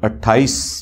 28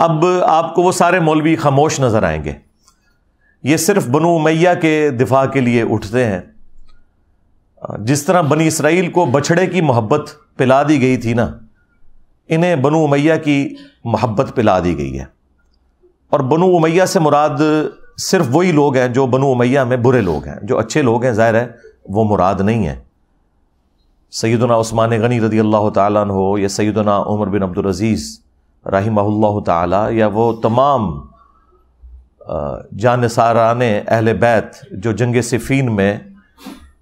اب آپ کو وہ سارے مولوی خاموش نظر آئیں گے، یہ صرف بنو امیہ کے دفاع کے لیے اٹھتے ہیں۔ جس طرح بنی اسرائیل کو بچھڑے کی محبت پلا دی گئی تھی نا، انہیں بنو امیہ کی محبت پلا دی گئی ہے۔ اور بنو امیہ سے مراد صرف وہی لوگ ہیں جو بنو امیہ میں برے لوگ ہیں، جو اچھے لوگ ہیں ظاہر ہے وہ مراد نہیں ہیں۔ سیدنا عثمان غنی رضی اللہ تعالیٰ عنہ یا سیدنا عمر بن عبد العزیز رحمہ اللہ تعالی، یا وہ تمام جانثاران اہل بیت جو جنگ صفین میں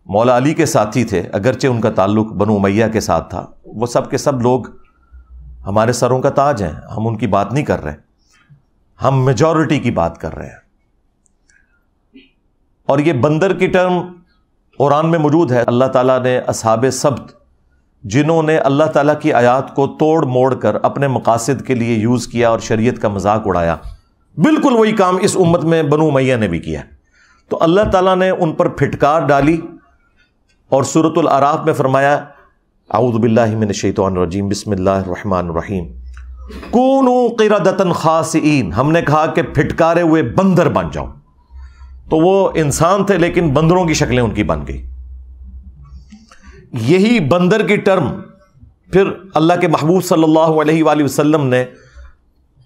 مولا علی کے ساتھی تھے، اگرچہ ان کا تعلق بنو امیہ کے ساتھ تھا، وہ سب کے سب لوگ ہمارے سروں کا تاج ہیں۔ ہم ان کی بات نہیں کر رہے، ہم میجورٹی کی بات کر رہے ہیں۔ اور یہ بندر کی ٹرم قرآن میں موجود ہے۔ اللہ تعالیٰ نے اصحاب سبت، جنہوں نے اللہ تعالیٰ کی آیات کو توڑ موڑ کر اپنے مقاصد کے لیے یوز کیا اور شریعت کا مذاق اڑایا، بالکل وہی کام اس امت میں بنو امیہ نے بھی کیا۔ تو اللہ تعالیٰ نے ان پر پھٹکار ڈالی اور سورۃ الاعراف میں فرمایا اعوذ باللہ من الشیطان الرجیم بسم اللہ الرحمن الرحیم کونوا قردۃ خاسئین، ہم نے کہا کہ پھٹکارے ہوئے بندر بن جاؤ۔ تو وہ انسان تھے لیکن بندروں کی شکلیں ان کی بن گئی۔ یہی بندر کی ٹرم پھر اللہ کے محبوب صلی اللہ علیہ وآلہ وسلم نے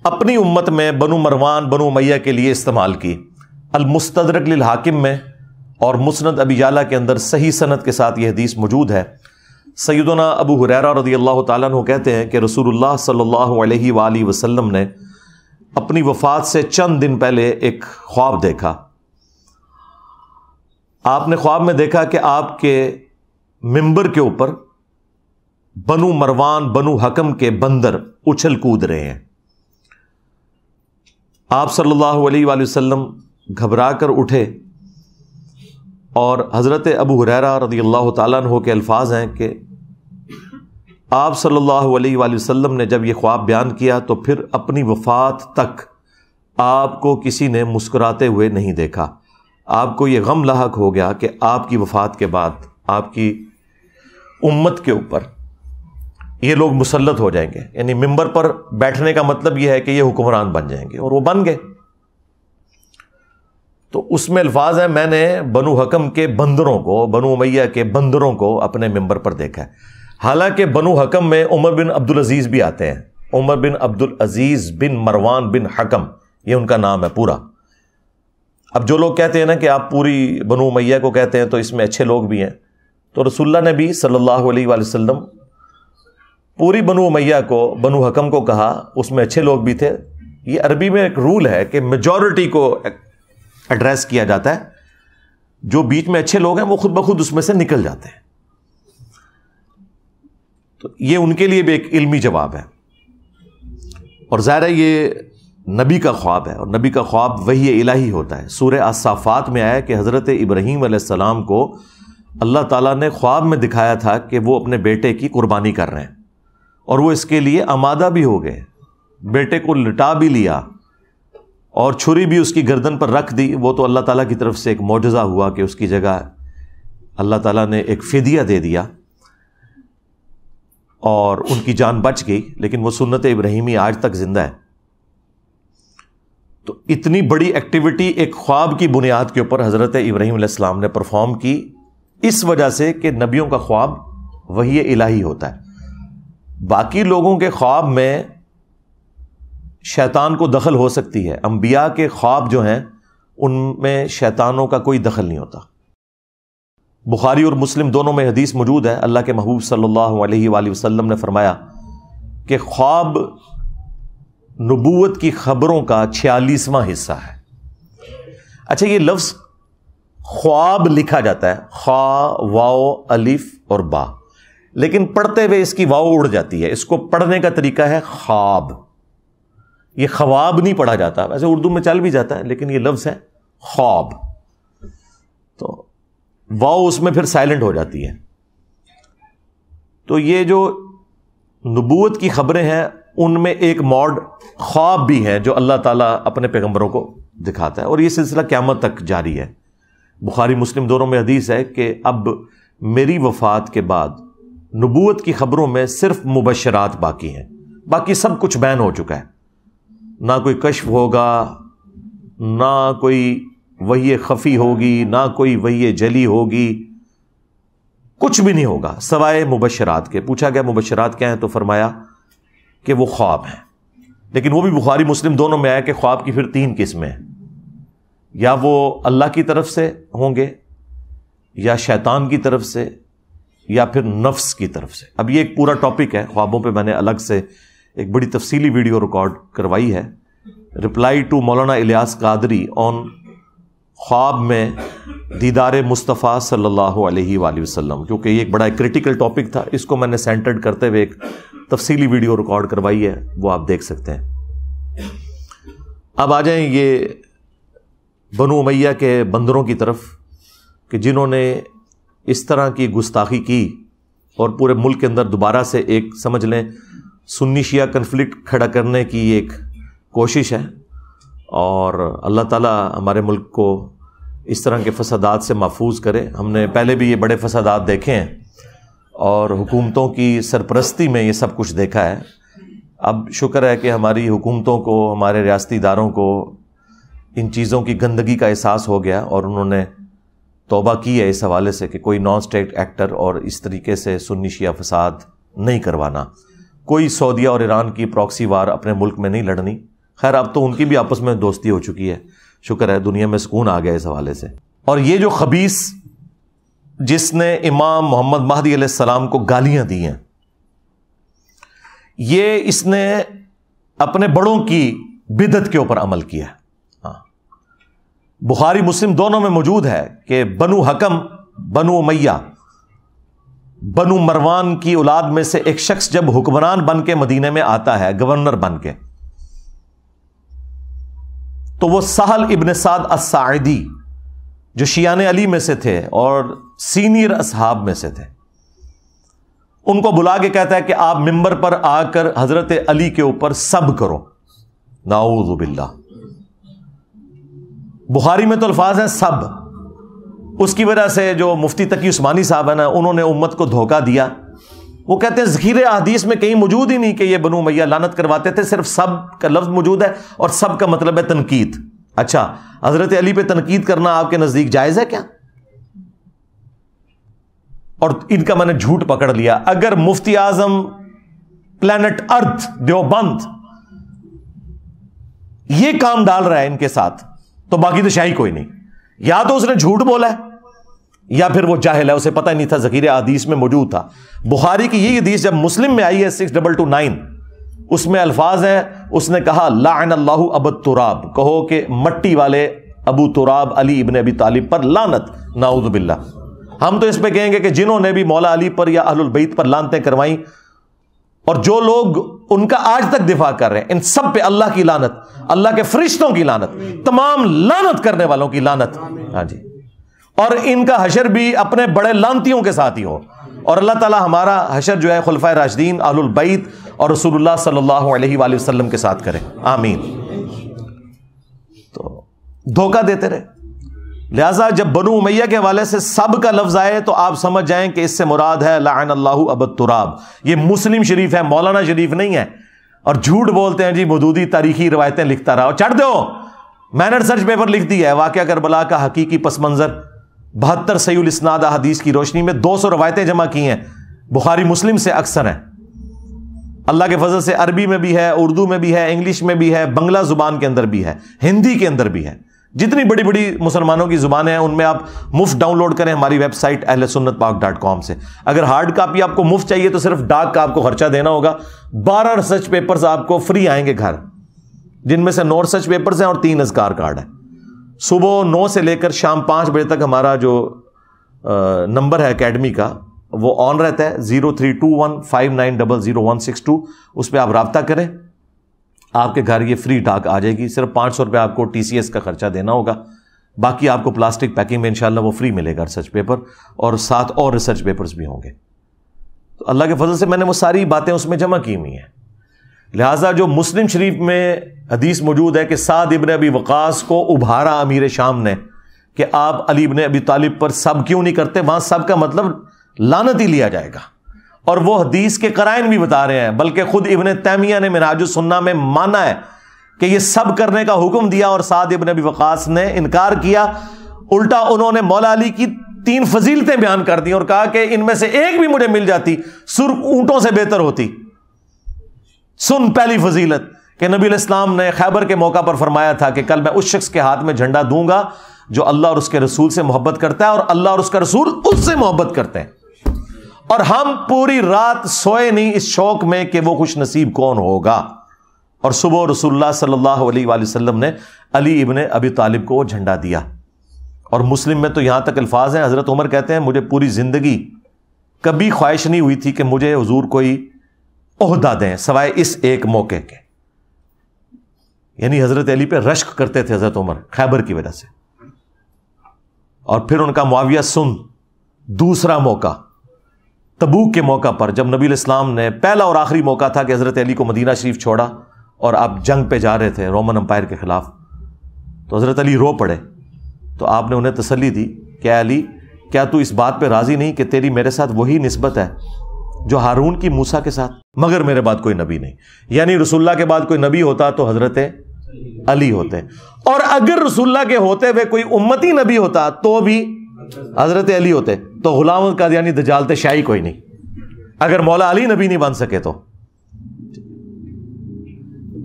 اپنی امت میں بنو مروان بنو امیہ کے لیے استعمال کی۔ المستدرک للحاکم میں اور مسند ابی یعلا کے اندر صحیح سند کے ساتھ یہ حدیث موجود ہے۔ سیدنا ابو ہریرہ رضی اللہ تعالیٰ عنہ کہتے ہیں کہ رسول اللہ صلی اللہ علیہ وآلہ وسلم نے اپنی وفات سے چند دن پہلے ایک خواب دیکھا۔ آپ نے خواب میں دیکھا کہ آپ کے منبر کے اوپر بنو مروان بنو حکم کے بندر اچھل کود رہے ہیں۔ آپ صلی اللہ علیہ وآلہ وسلم گھبرا کر اٹھے، اور حضرت ابو ہریرہ رضی اللہ تعالیٰ عنہ کے الفاظ ہیں کہ آپ صلی اللہ علیہ وآلہ وسلم نے جب یہ خواب بیان کیا تو پھر اپنی وفات تک آپ کو کسی نے مسکراتے ہوئے نہیں دیکھا۔ آپ کو یہ غم لاحق ہو گیا کہ آپ کی وفات کے بعد آپ کی امت کے اوپر یہ لوگ مسلط ہو جائیں گے، یعنی منبر پر بیٹھنے کا مطلب یہ ہے کہ یہ حکمران بن جائیں گے، اور وہ بن گئے۔ تو اس میں الفاظ ہیں میں نے بنو حکم کے بندروں کو، بنو امیہ کے بندروں کو اپنے منبر پر دیکھا ہے۔ حالانکہ بنو حکم میں عمر بن عبد العزیز بھی آتے ہیں، عمر بن عبد العزیز بن مروان بن حکم، یہ ان کا نام ہے پورا۔ اب جو لوگ کہتے ہیں نا کہ آپ پوری بنو امیہ کو کہتے ہیں تو اس میں اچھے لوگ بھی ہیں، تو رسول اللہ نے بھی صلی اللہ علیہ وآلہ وسلم پوری بنو امیہ کو، بنو حکم کو کہا، اس میں اچھے لوگ بھی تھے۔ یہ عربی میں ایک رول ہے کہ میجورٹی کو ایڈریس کیا جاتا ہے، جو بیچ میں اچھے لوگ ہیں وہ خود بخود اس میں سے نکل جاتے ہیں۔ تو یہ ان کے لیے بھی ایک علمی جواب ہے، اور ظاہر ہے یہ نبی کا خواب ہے، اور نبی کا خواب وحی الہی ہوتا ہے۔ سورہ الصافات میں آیا کہ حضرت ابراہیم علیہ السلام کو اللہ تعالیٰ نے خواب میں دکھایا تھا کہ وہ اپنے بیٹے کی قربانی کر رہے ہیں، اور وہ اس کے لیے آمادہ بھی ہو گئے، بیٹے کو لٹا بھی لیا اور چھری بھی اس کی گردن پر رکھ دی۔ وہ تو اللہ تعالیٰ کی طرف سے ایک معجزہ ہوا کہ اس کی جگہ اللہ تعالیٰ نے ایک فدیہ دے دیا اور ان کی جان بچ گئی، لیکن وہ سنت ابراہیمی آج تک زندہ ہے۔ تو اتنی بڑی ایکٹیویٹی ایک خواب کی بنیاد کے اوپر حضرت ابراہیم علیہ السلام نے پرفارم کی، اس وجہ سے کہ نبیوں کا خواب وحی الہی ہوتا ہے۔ باقی لوگوں کے خواب میں شیطان کو دخل ہو سکتی ہے، انبیاء کے خواب جو ہیں ان میں شیطانوں کا کوئی دخل نہیں ہوتا۔ بخاری اور مسلم دونوں میں حدیث موجود ہے، اللہ کے محبوب صلی اللہ علیہ وآلہ وسلم نے فرمایا کہ خواب نبوت کی خبروں کا 46واں حصہ ہے۔ اچھا، یہ لفظ خواب لکھا جاتا ہے خا، واو، الف اور با، لیکن پڑھتے ہوئے اس کی واو اڑ جاتی ہے۔ اس کو پڑھنے کا طریقہ ہے خواب، یہ خواب نہیں پڑھا جاتا، ویسے اردو میں چل بھی جاتا ہے لیکن یہ لفظ ہے خواب، تو واو اس میں پھر سائلنٹ ہو جاتی ہے۔ تو یہ جو نبوت کی خبریں ہیں ان میں ایک موڈ خواب بھی ہے جو اللہ تعالیٰ اپنے پیغمبروں کو دکھاتا ہے، اور یہ سلسلہ قیامت تک جاری ہے۔ بخاری مسلم دونوں میں حدیث ہے کہ اب میری وفات کے بعد نبوت کی خبروں میں صرف مبشرات باقی ہیں، باقی سب کچھ بیان ہو چکا ہے۔ نہ کوئی کشف ہوگا، نہ کوئی وحی خفی ہوگی، نہ کوئی وحی جلی ہوگی، کچھ بھی نہیں ہوگا سوائے مبشرات کے۔ پوچھا گیا مبشرات کیا ہیں؟ تو فرمایا کہ وہ خواب ہیں، لیکن وہ بھی بخاری مسلم دونوں میں آیا کہ خواب کی پھر 3 قسمیں ہیں، یا وہ اللہ کی طرف سے ہوں گے، یا شیطان کی طرف سے، یا پھر نفس کی طرف سے۔ اب یہ ایک پورا ٹاپک ہے خوابوں پہ، میں نے الگ سے ایک بڑی تفصیلی ویڈیو ریکارڈ کروائی ہے، رپلائی ٹو مولانا الیاس قادری آن خواب میں دیدار مصطفیٰ صلی اللہ علیہ وآلہ وسلم، کیونکہ یہ ایک بڑا کریٹیکل ٹاپک تھا، اس کو میں نے سینٹرڈ کرتے ہوئے ایک تفصیلی ویڈیو ریکارڈ کروائی ہے، وہ آپ دیکھ سکتے ہیں۔ اب آ جائیں یہ بنو امیہ کے بندروں کی طرف کہ جنہوں نے اس طرح کی گستاخی کی اور پورے ملک کے اندر دوبارہ سے ایک سمجھ لیں سنی شیعہ کنفلکٹ کھڑا کرنے کی ایک کوشش ہے، اور اللہ تعالیٰ ہمارے ملک کو اس طرح کے فسادات سے محفوظ کرے۔ ہم نے پہلے بھی یہ بڑے فسادات دیکھے ہیں اور حکومتوں کی سرپرستی میں یہ سب کچھ دیکھا ہے۔ اب شکر ہے کہ ہماری حکومتوں کو، ہمارے ریاستی اداروں کو ان چیزوں کی گندگی کا احساس ہو گیا، اور انہوں نے توبہ کی ہے اس حوالے سے کہ کوئی نان اسٹیٹ ایکٹر اور اس طریقے سے سنی شیعہ فساد نہیں کروانا، کوئی سعودیہ اور ایران کی پراکسی وار اپنے ملک میں نہیں لڑنی۔ خیر اب تو ان کی بھی آپس میں دوستی ہو چکی ہے، شکر ہے دنیا میں سکون آ گیا اس حوالے سے۔ اور یہ جو خبیث جس نے امام محمد مہدی علیہ السلام کو گالیاں دی ہیں، یہ اس نے اپنے بڑوں کی بدعت کے اوپر عمل کیا ہے۔ بخاری مسلم دونوں میں موجود ہے کہ بنو حکم، بنو امیہ، بنو مروان کی اولاد میں سے ایک شخص جب حکمران بن کے مدینے میں آتا ہے، گورنر بن کے، تو وہ سہل ابن سعد الساعدی جو شیعان علی میں سے تھے اور سینئر اصحاب میں سے تھے، ان کو بلا کے کہتا ہے کہ آپ ممبر پر آ کر حضرت علی کے اوپر سب کرو۔ نعوذ باللہ۔ بخاری میں تو الفاظ ہیں سب، اس کی وجہ سے جو مفتی تقی عثمانی صاحب ہیں نا، انہوں نے امت کو دھوکہ دیا۔ وہ کہتے ہیں ذخیرہ احادیث میں کہیں موجود ہی نہیں کہ یہ بنو امیہ لعنت کرواتے تھے، صرف سب کا لفظ موجود ہے، اور سب کا مطلب ہے تنقید۔ اچھا، حضرت علی پہ تنقید کرنا آپ کے نزدیک جائز ہے کیا؟ اور ان کا میں نے جھوٹ پکڑ لیا۔ اگر مفتی اعظم پلانٹ ارتھ دیوبند یہ کام ڈال رہا ہے ان کے ساتھ، تو باقی تو شاہی کوئی نہیں۔ یا تو اس نے جھوٹ بولا ہے، یا پھر وہ جاہل ہے، اسے پتہ ہی نہیں تھا، ذخیرہ حدیث میں موجود تھا۔ بخاری کی یہ حدیث جب مسلم میں آئی ہے 6229، اس میں الفاظ ہیں، اس نے کہا لعن اللہ ابو تراب، کہو کہ مٹی والے ابو تراب علی ابن ابی طالب پر لعنت، نعوذ باللہ۔ ہم تو اس پہ کہیں گے کہ جنہوں نے بھی مولا علی پر یا اہل البیت پر لعنتیں کروائیں، اور جو لوگ ان کا آج تک دفاع کر رہے ہیں، ان سب پہ اللہ کی لعنت، اللہ کے فرشتوں کی لعنت، تمام لعنت کرنے والوں کی لعنت۔ ہاں جی، اور ان کا حشر بھی اپنے بڑے لعنتیوں کے ساتھ ہی ہو، اور اللہ تعالی ہمارا حشر جو ہے خلفائے راشدین، اہل البیت اور رسول اللہ صلی اللہ علیہ وآلہ وسلم کے ساتھ کرے، آمین۔ تو دھوکہ دیتے رہے، لہذا جب بنو امیہ کے حوالے سے سب کا لفظ آئے تو آپ سمجھ جائیں کہ اس سے مراد ہے لعن اللہ ابو تراب۔ یہ مسلم شریف ہے، مولانا شریف نہیں ہے، اور جھوٹ بولتے ہیں جی مودودی تاریخی روایتیں لکھتا رہا، چڑھ دو، میں نے ریسرچ پیپر لکھ دیا ہے، واقعہ کربلا کا حقیقی پس منظر 72 صحیح الاسناد حدیث کی روشنی میں 200 روایتیں جمع کی ہیں، بخاری مسلم سے اکثر ہیں، اللہ کے فضل سے عربی میں بھی ہے، اردو میں بھی ہے، انگلش میں بھی ہے، بنگلہ زبان کے اندر بھی ہے، ہندی کے اندر بھی ہے، جتنی بڑی بڑی مسلمانوں کی زبانیں ہیں ان میں آپ مفت ڈاؤن لوڈ کریں ہماری ویب سائٹ ahlsunnatpak.com سے۔ اگر ہارڈ کاپی آپ کو مفت چاہیے تو صرف ڈاک کا آپ کو خرچہ دینا ہوگا۔ 12 ریسرچ پیپرز آپ کو فری آئیں گے گھر، جن میں سے 9 ریسرچ پیپرز ہیں اور 3 اذکار کارڈ ہیں۔ صبح 9 سے لے کر شام 5 بجے تک ہمارا جو نمبر ہے اکیڈمی کا وہ آن رہتا ہے، 032159000162، اس پہ آپ رابطہ کریں، آپ کے گھر یہ فری ڈاک آ جائے گی۔ صرف 500 روپے آپ کو TCS کا خرچہ دینا ہوگا، باقی آپ کو پلاسٹک پیکنگ میں انشاءاللہ وہ فری ملے گا ریسرچ پیپر، اور ساتھ اور ریسرچ پیپرز بھی ہوں گے۔ تو اللہ کے فضل سے میں نے وہ ساری باتیں اس میں جمع کی ہوئی ہیں۔ لہٰذا جو مسلم شریف میں حدیث موجود ہے کہ سعد ابن ابی وقاص کو ابھارا امیر شام نے کہ آپ علی ابن ابی طالب پر سب کیوں نہیں کرتے، وہاں سب کا مطلب لعنت ہی لیا جائے گا، اور وہ حدیث کے قرائن بھی بتا رہے ہیں، بلکہ خود ابن تیمیہ نے منہاج السنہ میں مانا ہے کہ یہ سب کرنے کا حکم دیا اور سعد ابن ابی وقاص نے انکار کیا. الٹا انہوں نے مولا علی کی 3 فضیلتیں بیان کر دی اور کہا کہ ان میں سے ایک بھی مجھے مل جاتی سرخ اونٹوں سے بہتر ہوتی. سن پہلی فضیلت کہ نبی علیہ السلام نے خیبر کے موقع پر فرمایا تھا کہ کل میں اس شخص کے ہاتھ میں جھنڈا دوں گا جو اللہ اور اس کے رسول سے محبت کرتا ہے اور اللہ اور اس کا رسول اس سے محبت کرتے ہیں. اور ہم پوری رات سوئے نہیں اس شوق میں کہ وہ خوش نصیب کون ہوگا. اور صبح رسول اللہ صلی اللہ علیہ وآلہ وسلم نے علی ابن ابی طالب کو وہ جھنڈا دیا. اور مسلم میں تو یہاں تک الفاظ ہیں, حضرت عمر کہتے ہیں مجھے پوری زندگی کبھی خواہش نہیں ہوئی تھی کہ مجھے حضور کوئی عہدہ دیں سوائے اس ایک موقع کے. یعنی حضرت علی پہ رشک کرتے تھے حضرت عمر خیبر کی وجہ سے. اور پھر ان کا معاویہ سن دوسرا موقع تبوک کے موقع پر, جب نبی علیہ السلام نے پہلا اور آخری موقع تھا کہ حضرت علی کو مدینہ شریف چھوڑا اور آپ جنگ پہ جا رہے تھے رومن امپائر کے خلاف, تو حضرت علی رو پڑے. تو آپ نے انہیں تسلی دی کہ اے علی کیا تو اس بات پہ راضی نہیں کہ تیری میرے ساتھ وہی نسبت ہے جو ہارون کی موسیٰ کے ساتھ, مگر میرے بعد کوئی نبی نہیں. یعنی رسول اللہ کے بعد کوئی نبی ہوتا تو حضرت علی ہوتے, اور اگر رسول اللہ کے ہوتے ہوئے کوئی امتی نبی ہوتا تو بھی حضرت علی ہوتے. تو غلام قادیانی دجال شاہی کوئی نہیں اگر مولا علی نبی نہیں بن سکے.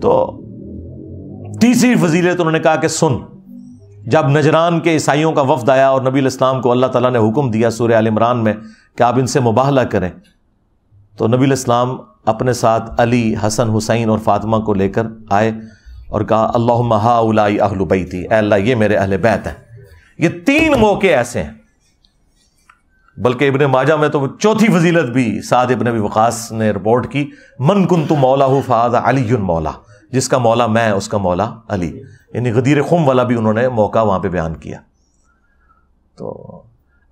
تو تیسری فضیلت انہوں نے کہا کہ سن, جب نجران کے عیسائیوں کا وفد آیا اور نبی علیہ السلام کو اللہ تعالیٰ نے حکم دیا سورہ آل عمران میں کہ آپ ان سے مباہلہ کریں, تو نبی علیہ السلام اپنے ساتھ علی, حسن, حسین اور فاطمہ کو لے کر آئے اور کہا اللہم ہؤلاء اہل بیتی, اے اللہ یہ میرے اہل بیت ہیں. یہ 3 موقع ایسے ہیں. بلکہ ابن ماجہ میں تو چوتھی فضیلت بھی سعد ابن ابی وقاص نے رپورٹ کی, من کنت مولاہ فہذا علی مولا, جس کا مولا میں اس کا مولا علی. یعنی غدیر خم والا بھی انہوں نے موقع وہاں پہ بیان کیا. تو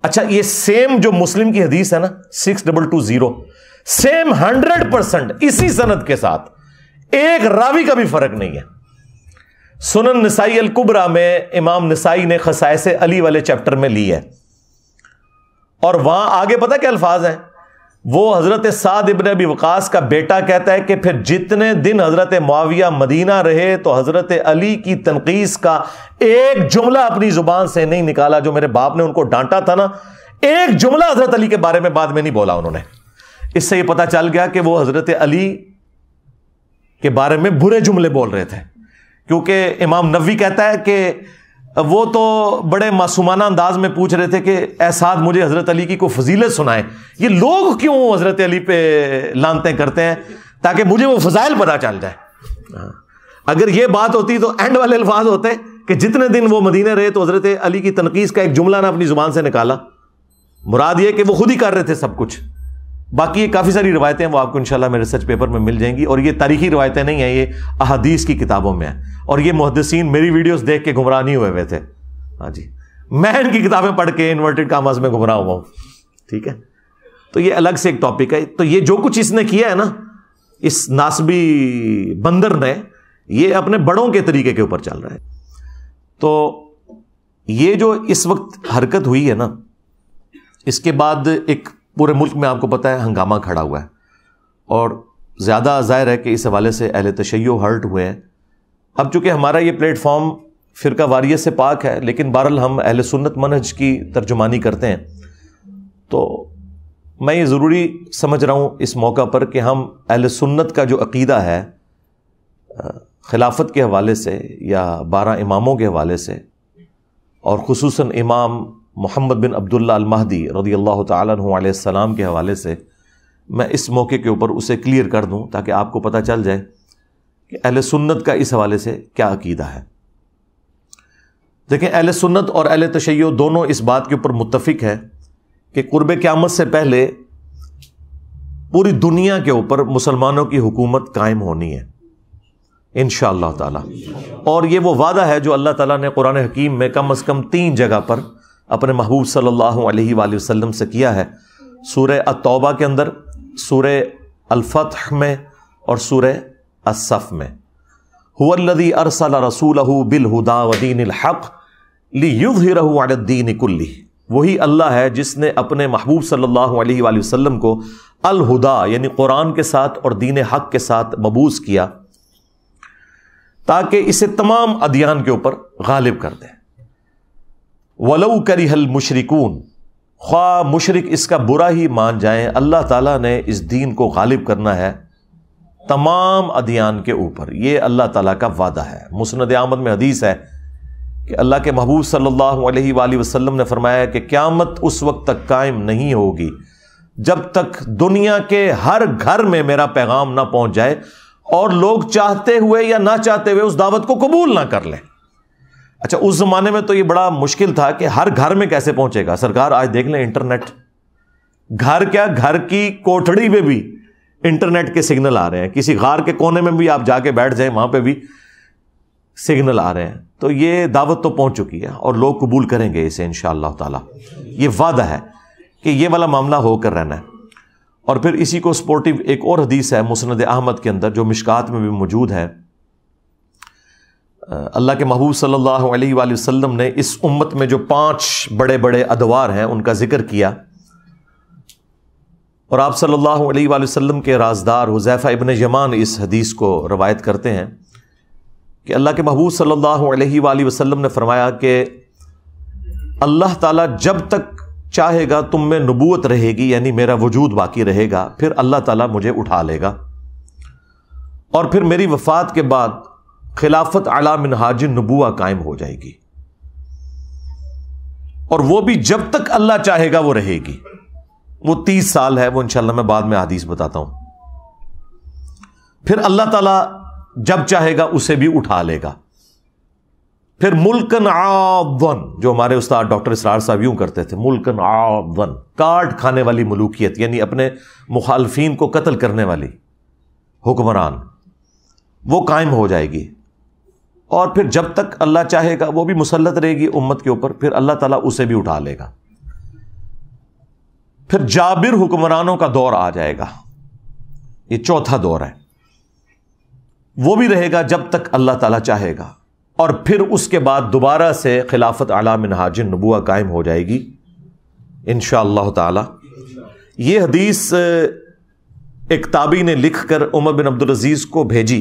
اچھا یہ سیم جو مسلم کی حدیث ہے نا 6220 سیم 100% اسی سند کے ساتھ, ایک راوی کا بھی فرق نہیں ہے. سنن نسائی الکبریٰ میں امام نسائی نے خصائص علی والے چیپٹر میں لی ہے, اور وہاں آگے پتہ کیا الفاظ ہیں, وہ حضرت سعد ابن ابی وقاص کا بیٹا کہتا ہے کہ پھر جتنے دن حضرت معاویہ مدینہ رہے تو حضرت علی کی تنقیص کا ایک جملہ اپنی زبان سے نہیں نکالا. جو میرے باپ نے ان کو ڈانٹا تھا نا, ایک جملہ حضرت علی کے بارے میں بعد میں نہیں بولا انہوں نے. اس سے یہ پتہ چل گیا کہ وہ حضرت علی کے بارے میں برے جملے بول رہے تھے, کیونکہ امام نووی کہتا ہے کہ وہ تو بڑے معصومانہ انداز میں پوچھ رہے تھے کہ اے سعد مجھے حضرت علی کی کوئی فضیلت سنائے. یہ لوگ کیوں حضرت علی پہ لانتیں کرتے ہیں تاکہ مجھے وہ فضائل پتہ چل جائے. اگر یہ بات ہوتی تو اینڈ والے الفاظ ہوتے کہ جتنے دن وہ مدینے رہے تو حضرت علی کی تنقیص کا ایک جملہ نہ اپنی زبان سے نکالا. مراد یہ کہ وہ خود ہی کر رہے تھے سب کچھ. باقی یہ کافی ساری روایتیں وہ آپ کو انشاءاللہ میرے ریسرچ پیپر میں مل جائیں گی, اور یہ تاریخی روایتیں نہیں ہیں, یہ احادیث کی کتابوں میں ہیں, اور یہ محدثین میری ویڈیوز دیکھ کے گمراہ نہیں ہوئے تھے. ہاں جی, میں ان کی کتابیں پڑھ کے انورٹڈ کاماز میں گمراہ ہوا ہوں. ٹھیک ہے, تو یہ الگ سے ایک ٹاپک ہے. تو یہ جو کچھ اس نے کیا ہے نا, اس ناسبی بندر نے, یہ اپنے بڑوں کے طریقے کے اوپر چل رہا ہے. تو یہ جو اس وقت حرکت ہوئی ہے نا, اس کے بعد ایک پورے ملک میں آپ کو پتہ ہے ہنگامہ کھڑا ہوا ہے, اور زیادہ ظاہر ہے کہ اس حوالے سے اہل تشیع ہرٹ ہوئے ہیں. اب چونکہ ہمارا یہ پلیٹ فارم فرقہ واریت سے پاک ہے, لیکن بہرحال ہم اہل سنت منہج کی ترجمانی کرتے ہیں, تو میں یہ ضروری سمجھ رہا ہوں اس موقع پر کہ ہم اہل سنت کا جو عقیدہ ہے خلافت کے حوالے سے یا 12 اماموں کے حوالے سے, اور خصوصاً امام محمد بن عبداللہ المہدی رضی اللہ تعالیٰ عنہ علیہ السلام کے حوالے سے, میں اس موقع کے اوپر اسے کلیئر کر دوں تاکہ آپ کو پتہ چل جائے کہ اہل سنت کا اس حوالے سے کیا عقیدہ ہے. دیکھیں, اہل سنت اور اہل تشیع دونوں اس بات کے اوپر متفق ہے کہ قرب قیامت سے پہلے پوری دنیا کے اوپر مسلمانوں کی حکومت قائم ہونی ہے انشاءاللہ تعالی. اور یہ وہ وعدہ ہے جو اللہ تعالیٰ نے قرآن حکیم میں کم از کم 3 جگہ پر اپنے محبوب صلی اللہ علیہ وآلہ وسلم سے کیا ہے. سورہ التوبہ کے اندر, سورہ الفتح میں, اور سورہ الصف میں. هو الذی ارسل رسولہ بالہدی ودین الحق لیظہرہ علی الدین کلہ. وہی اللہ ہے جس نے اپنے محبوب صلی اللہ علیہ وآلہ وسلم کو الہدا یعنی قرآن کے ساتھ اور دین حق کے ساتھ مبعوث کیا تاکہ اسے تمام ادیان کے اوپر غالب کر دیں. وَلَوْ كَرِهَ الْمُشْرِكُونَ، خواہ مشرک اس کا برا ہی مان جائیں، اللہ تعالیٰ نے اس دین کو غالب کرنا ہے تمام ادیان کے اوپر. یہ اللہ تعالیٰ کا وعدہ ہے. مسند احمد میں حدیث ہے کہ اللہ کے محبوب صلی اللہ علیہ وآلہ وسلم نے فرمایا کہ قیامت اس وقت تک قائم نہیں ہوگی جب تک دنیا کے ہر گھر میں میرا پیغام نہ پہنچ جائے اور لوگ چاہتے ہوئے یا نہ چاہتے ہوئے اس دعوت کو قبول نہ کر لیں. اچھا، اس زمانے میں تو یہ بڑا مشکل تھا کہ ہر گھر میں کیسے پہنچے گا. سرکار آج دیکھ لیں انٹرنیٹ، گھر کیا گھر کی کوٹھڑی میں بھی انٹرنیٹ کے سگنل آ رہے ہیں. کسی غار کے کونے میں بھی آپ جا کے بیٹھ جائیں، وہاں پہ بھی سگنل آ رہے ہیں. تو یہ دعوت تو پہنچ چکی ہے اور لوگ قبول کریں گے اسے انشاءاللہ تعالی. یہ وعدہ ہے کہ یہ والا معاملہ ہو کر رہنا ہے. اور پھر اسی کو سپورٹیو ایک اور حدیث ہے مسند احمد کے اندر جو مشکات میں بھی موجود ہے. اللہ کے محبوب صلی اللہ علیہ وآلہ وسلم نے اس امت میں جو 5 بڑے بڑے ادوار ہیں ان کا ذکر کیا، اور آپ صلی اللہ علیہ وآلہ وسلم کے رازدار حذیفہ ابن یمان اس حدیث کو روایت کرتے ہیں کہ اللہ کے محبوب صلی اللہ علیہ وآلہ وسلم نے فرمایا کہ اللہ تعالیٰ جب تک چاہے گا تم میں نبوت رہے گی، یعنی میرا وجود باقی رہے گا، پھر اللہ تعالیٰ مجھے اٹھا لے گا، اور پھر میری وفات کے بعد خلافت علی منہاج النبوہ قائم ہو جائے گی، اور وہ بھی جب تک اللہ چاہے گا وہ رہے گی. وہ 30 سال ہے، وہ انشاءاللہ میں بعد میں حدیث بتاتا ہوں. پھر اللہ تعالیٰ جب چاہے گا اسے بھی اٹھا لے گا. پھر ملکن عاضن، جو ہمارے استاد ڈاکٹر اسرار صاحب یوں کرتے تھے، ملکن عاضن، کاٹ کھانے والی ملوکیت، یعنی اپنے مخالفین کو قتل کرنے والی حکمران، وہ قائم ہو جائے گی. اور پھر جب تک اللہ چاہے گا وہ بھی مسلط رہے گی امت کے اوپر، پھر اللہ تعالیٰ اسے بھی اٹھا لے گا. پھر جابر حکمرانوں کا دور آ جائے گا، یہ چوتھا دور ہے، وہ بھی رہے گا جب تک اللہ تعالیٰ چاہے گا. اور پھر اس کے بعد دوبارہ سے خلافت علی منہاج النبوہ قائم ہو جائے گی انشاءاللہ تعالی. یہ حدیث ایک تابعی نے لکھ کر عمر بن عبدالعزیز کو بھیجی،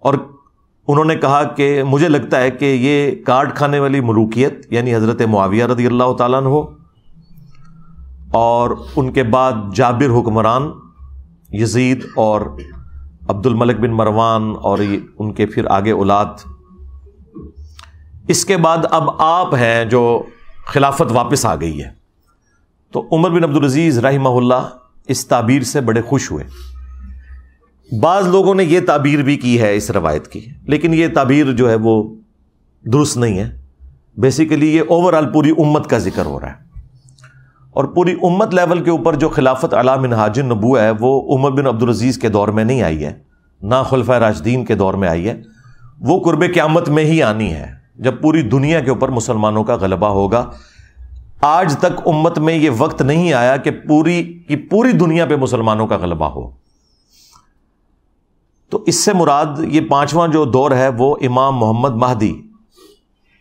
اور انہوں نے کہا کہ مجھے لگتا ہے کہ یہ کاٹ کھانے والی ملوکیت یعنی حضرت معاویہ رضی اللہ تعالیٰ عنہ اور ان کے بعد جابر حکمران، یزید اور عبد الملک بن مروان اور ان کے پھر آگے اولاد، اس کے بعد اب آپ ہیں جو خلافت واپس آ گئی ہے. تو عمر بن عبدالعزیز رحمہ اللہ اس تعبیر سے بڑے خوش ہوئے. بعض لوگوں نے یہ تعبیر بھی کی ہے اس روایت کی، لیکن یہ تعبیر جو ہے وہ درست نہیں ہے. بیسیکلی یہ اوورآل پوری امت کا ذکر ہو رہا ہے، اور پوری امت لیول کے اوپر جو خلافت علی منہاج النبوہ ہے وہ عمر بن عبدالعزیز کے دور میں نہیں آئی ہے، نہ خلفائے راشدین کے دور میں آئی ہے. وہ قرب قیامت میں ہی آنی ہے جب پوری دنیا کے اوپر مسلمانوں کا غلبہ ہوگا. آج تک امت میں یہ وقت نہیں آیا کہ پوری دنیا پہ مسلمانوں کا غلبہ ہو. تو اس سے مراد یہ 5واں جو دور ہے وہ امام محمد مہدی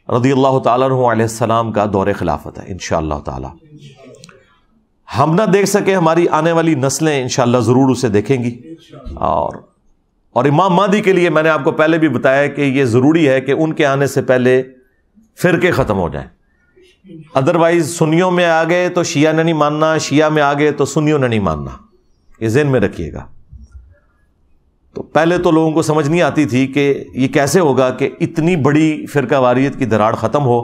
رضی اللہ تعالیٰ عنہ علیہ السلام کا دور خلافت ہے انشاءاللہ تعالی. ہم نہ دیکھ سکے، ہماری آنے والی نسلیں انشاءاللہ ضرور اسے دیکھیں گی. اور امام مہدی کے لیے میں نے آپ کو پہلے بھی بتایا کہ یہ ضروری ہے کہ ان کے آنے سے پہلے فرقے ختم ہو جائیں. ادروائز سنیوں میں آ گئے تو شیعہ نے نہیں ماننا، شیعہ میں آ گئے تو سنیوں نے نہیں ماننا. یہ ذہن میں رکھیے گا. تو پہلے تو لوگوں کو سمجھ نہیں آتی تھی کہ یہ کیسے ہوگا کہ اتنی بڑی فرقہ واریت کی دراڑ ختم ہو.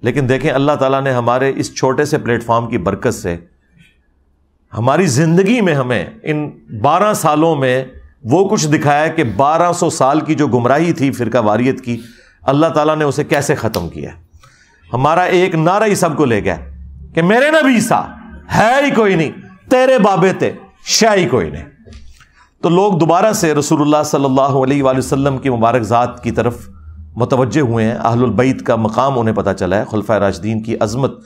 لیکن دیکھیں اللہ تعالیٰ نے ہمارے اس چھوٹے سے پلیٹ فارم کی برکت سے ہماری زندگی میں ہمیں ان 12 سالوں میں وہ کچھ دکھایا کہ 1200 سال کی جو گمراہی تھی فرقہ واریت کی، اللہ تعالیٰ نے اسے کیسے ختم کیا. ہمارا ایک نعرہ ہی سب کو لے گیا کہ میرے نبی عیسیٰ ہے ہی کوئی نہیں، تیرے بابے تے شاہ ہی کوئی نہیں. تو لوگ دوبارہ سے رسول اللہ صلی اللہ علیہ وآلہ وسلم کی مبارک ذات کی طرف متوجہ ہوئے ہیں. اہل البیت کا مقام انہیں پتہ چلا ہے، خلفائے راشدین کی عظمت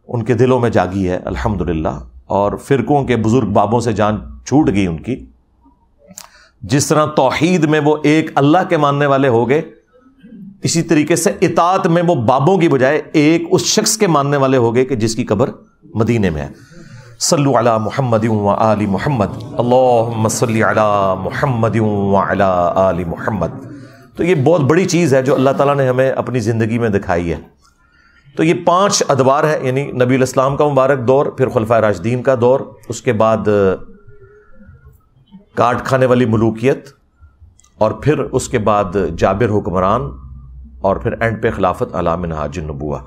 ان کے دلوں میں جاگی ہے الحمدللہ. اور فرقوں کے بزرگ بابوں سے جان چھوٹ گئی ان کی. جس طرح توحید میں وہ ایک اللہ کے ماننے والے ہو گئے، اسی طریقے سے اطاعت میں وہ بابوں کی بجائے ایک اس شخص کے ماننے والے ہو گئے کہ جس کی قبر مدینے میں ہے. صلو علی محمد و آل محمد، اللہم صلی علی محمد و علی آل محمد. تو یہ بہت بڑی چیز ہے جو اللہ تعالیٰ نے ہمیں اپنی زندگی میں دکھائی ہے. تو یہ 5 ادوار ہے، یعنی نبی علیہ السلام کا مبارک دور، پھر خلفائے راشدین کا دور، اس کے بعد کاٹ کھانے والی ملوکیت، اور پھر اس کے بعد جابر حکمران، اور پھر اینڈ پہ خلافت علی منہاج النبوہ.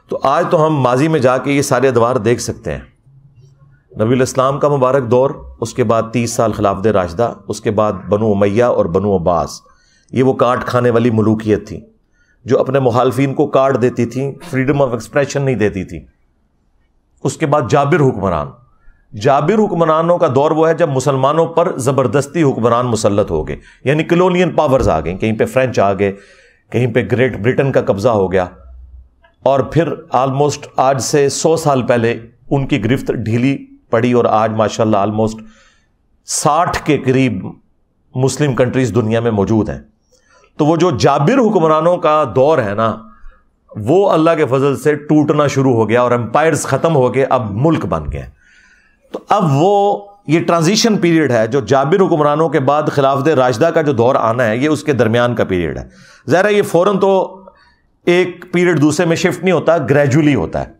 تو آج تو ہم ماضی میں جا کے یہ سارے ادوار دیکھ سکتے ہیں. نبی علیہ السلام کا مبارک دور، اس کے بعد 30 سال خلافت راشدہ، اس کے بعد بنو امیہ اور بنو عباس، یہ وہ کاٹ کھانے والی ملوکیت تھی جو اپنے مخالفین کو کاٹ دیتی تھی، فریڈم آف ایکسپریشن نہیں دیتی تھی. اس کے بعد جابر حکمران. جابر حکمرانوں کا دور وہ ہے جب مسلمانوں پر زبردستی حکمران مسلط ہو گئے، یعنی کلونین پاورز آ گئیں، کہیں پہ فرینچ آ گئے، کہیں پہ گریٹ برٹن کا قبضہ ہو گیا، اور پھر آلموسٹ آج سے 100 سال پہلے ان کی گرفت ڈھیلی پڑی، اور آج ماشاءاللہ آلموسٹ 60 کے قریب مسلم کنٹریز دنیا میں موجود ہیں. تو وہ جو جابر حکمرانوں کا دور ہے نا، وہ اللہ کے فضل سے ٹوٹنا شروع ہو گیا، اور امپائرز ختم ہو گئے، اب ملک بن گئے. تو اب وہ یہ ٹرانزیشن پیریڈ ہے جو جابر حکمرانوں کے بعد خلافت راشدہ کا جو دور آنا ہے، یہ اس کے درمیان کا پیریڈ ہے. ظاہر ہے یہ فوراً تو ایک پیریڈ دوسرے میں شفٹ نہیں ہوتا، گریجولی ہوتا ہے.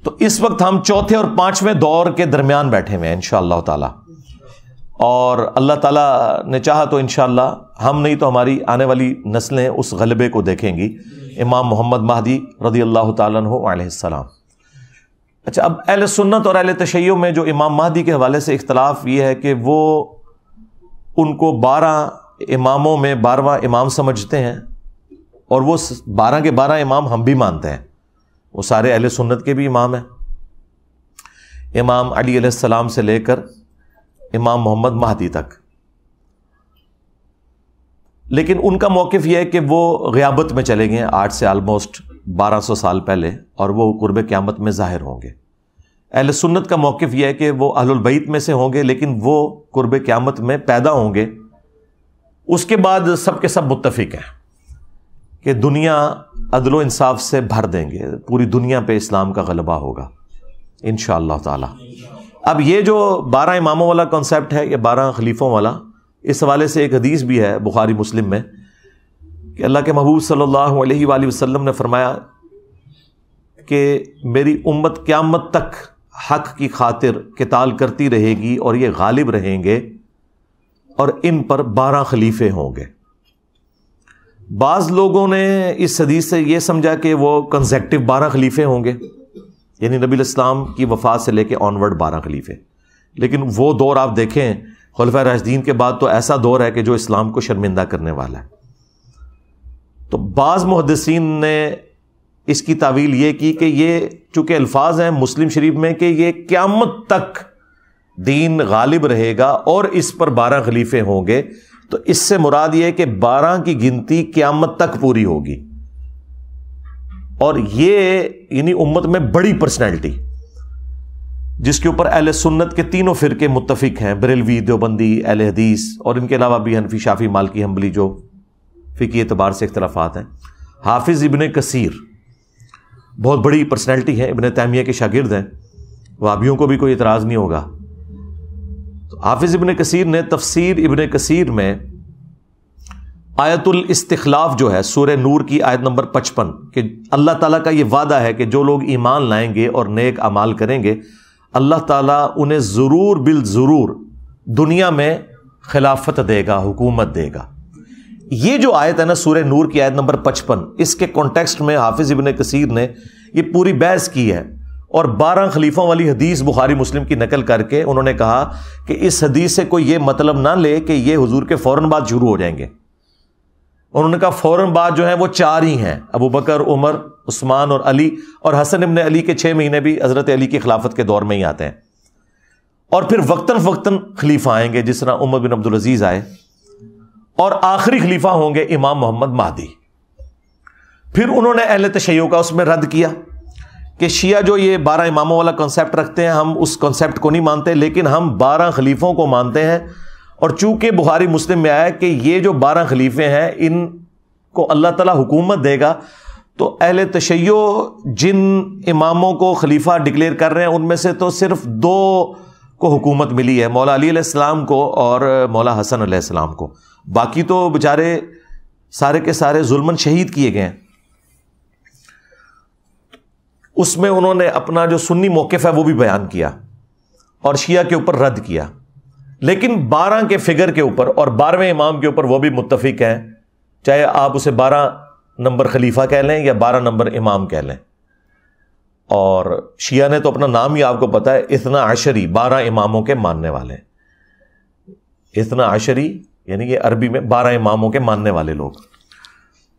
تو اس وقت ہم چوتھے اور 5ویں دور کے درمیان بیٹھے ہوئے ہیں انشاءاللہ تعالی، اور اللہ تعالیٰ نے چاہا تو انشاءاللہ ہم نہیں تو ہماری آنے والی نسلیں اس غلبے کو دیکھیں گی، امام محمد مہدی رضی اللہ تعالیٰ عنہ علیہ السلام. اچھا، اب اہل سنت اور اہل تشیع میں جو امام مہدی کے حوالے سے اختلاف یہ ہے کہ وہ ان کو 12 اماموں میں 12واں امام سمجھتے ہیں، اور وہ 12 کے 12 امام ہم بھی مانتے ہیں، وہ سارے اہل سنت کے بھی امام ہیں، امام علی علیہ السلام سے لے کر امام محمد مہدی تک. لیکن ان کا موقف یہ ہے کہ وہ غیابت میں چلے گئے آج سے آلموسٹ 1200 سال پہلے، اور وہ قرب قیامت میں ظاہر ہوں گے. اہل سنت کا موقف یہ ہے کہ وہ اہل البیت میں سے ہوں گے، لیکن وہ قرب قیامت میں پیدا ہوں گے. اس کے بعد سب کے سب متفق ہیں کہ دنیا عدل و انصاف سے بھر دیں گے، پوری دنیا پہ اسلام کا غلبہ ہوگا انشاءاللہ تعالی. اب یہ جو 12 اماموں والا کانسیپٹ ہے، یہ 12 خلیفوں والا، اس حوالے سے ایک حدیث بھی ہے بخاری مسلم میں کہ اللہ کے محبوب صلی اللہ علیہ وآلہ وسلم نے فرمایا کہ میری امت قیامت تک حق کی خاطر قتال کرتی رہے گی، اور یہ غالب رہیں گے، اور ان پر 12 خلیفے ہوں گے. بعض لوگوں نے اس حدیث سے یہ سمجھا کہ وہ کنزیکٹو 12 خلیفے ہوں گے، یعنی نبی علیہ السلام کی وفات سے لے کے آنورڈ 12 خلیفے. لیکن وہ دور آپ دیکھیں خلفائے راشدین کے بعد تو ایسا دور ہے کہ جو اسلام کو شرمندہ کرنے والا ہے. تو بعض محدثین نے اس کی تعویل یہ کی کہ یہ چونکہ الفاظ ہیں مسلم شریف میں کہ یہ قیامت تک دین غالب رہے گا اور اس پر 12 خلیفے ہوں گے، تو اس سے مراد یہ ہے کہ 12 کی گنتی قیامت تک پوری ہوگی. اور یہ یعنی امت میں بڑی پرسنالٹی جس کے اوپر اہل سنت کے تینوں فرقے متفق ہیں، بریلوی، دیوبندی، اہل حدیث، اور ان کے علاوہ بھی حنفی، شافعی، مالکی، حنبلی جو فقہی اعتبار سے اختلافات ہیں. حافظ ابن کثیر بہت بڑی پرسنالٹی ہے، ابن تیمیہ کے شاگرد ہیں، وہابیوں کو بھی کوئی اعتراض نہیں ہوگا. تو حافظ ابن کثیر نے تفسیر ابن کثیر میں آیت الاستخلاف جو ہے سورہ نور کی آیت نمبر 55 کہ اللہ تعالیٰ کا یہ وعدہ ہے کہ جو لوگ ایمان لائیں گے اور نیک اعمال کریں گے اللہ تعالیٰ انہیں ضرور بالضرور دنیا میں خلافت دے گا، حکومت دے گا. یہ جو آیت ہے نا سورہ نور کی آیت نمبر 55، اس کے کانٹیکسٹ میں حافظ ابن کثیر نے یہ پوری بحث کی ہے، اور 12 خلیفوں والی حدیث بخاری مسلم کی نقل کر کے انہوں نے کہا کہ اس حدیث سے کوئی یہ مطلب نہ لے کہ یہ حضور کے فوراً بعد شروع ہو جائیں گے. انہوں نے کہا فوراً بعد جو ہیں وہ 4 ہی ہیں، ابو بکر، عمر، عثمان اور علی، اور حسن ابن علی کے 6 مہینے بھی حضرت علی کی خلافت کے دور میں ہی آتے ہیں. اور پھر وقتاً فوقتاً خلیفہ آئیں گے جس طرح عمر بن عبدالعزیز آئے، اور آخری خلیفہ ہوں گے امام محمد مہدی. پھر انہوں نے اہل تشیع کا اس میں رد کیا کہ شیعہ جو یہ 12 اماموں والا کنسیپٹ رکھتے ہیں ہم اس کنسیپٹ کو نہیں مانتے، لیکن ہم 12 خلیفوں کو مانتے ہیں. اور چونکہ بخاری مسلم میں آیا کہ یہ جو 12 خلیفے ہیں ان کو اللہ تعالیٰ حکومت دے گا، تو اہل تشیع جن اماموں کو خلیفہ ڈکلیئر کر رہے ہیں ان میں سے تو صرف 2 کو حکومت ملی ہے، مولا علی علیہ السلام کو اور مولا حسن علیہ السلام کو، باقی تو بیچارے سارے کے سارے ظلمن شہید کیے گئے ہیں۔ اس میں انہوں نے اپنا جو سنی موقف ہے وہ بھی بیان کیا اور شیعہ کے اوپر رد کیا، لیکن 12 کے فگر کے اوپر اور 12ویں امام کے اوپر وہ بھی متفق ہیں، چاہے آپ اسے 12 نمبر خلیفہ کہہ لیں یا 12 نمبر امام کہہ لیں۔ اور شیعہ نے تو اپنا نام ہی آپ کو پتا ہے، اثنا عشری، 12 اماموں کے ماننے والے۔ اثنا عشری یعنی یہ عربی میں 12 اماموں کے ماننے والے لوگ،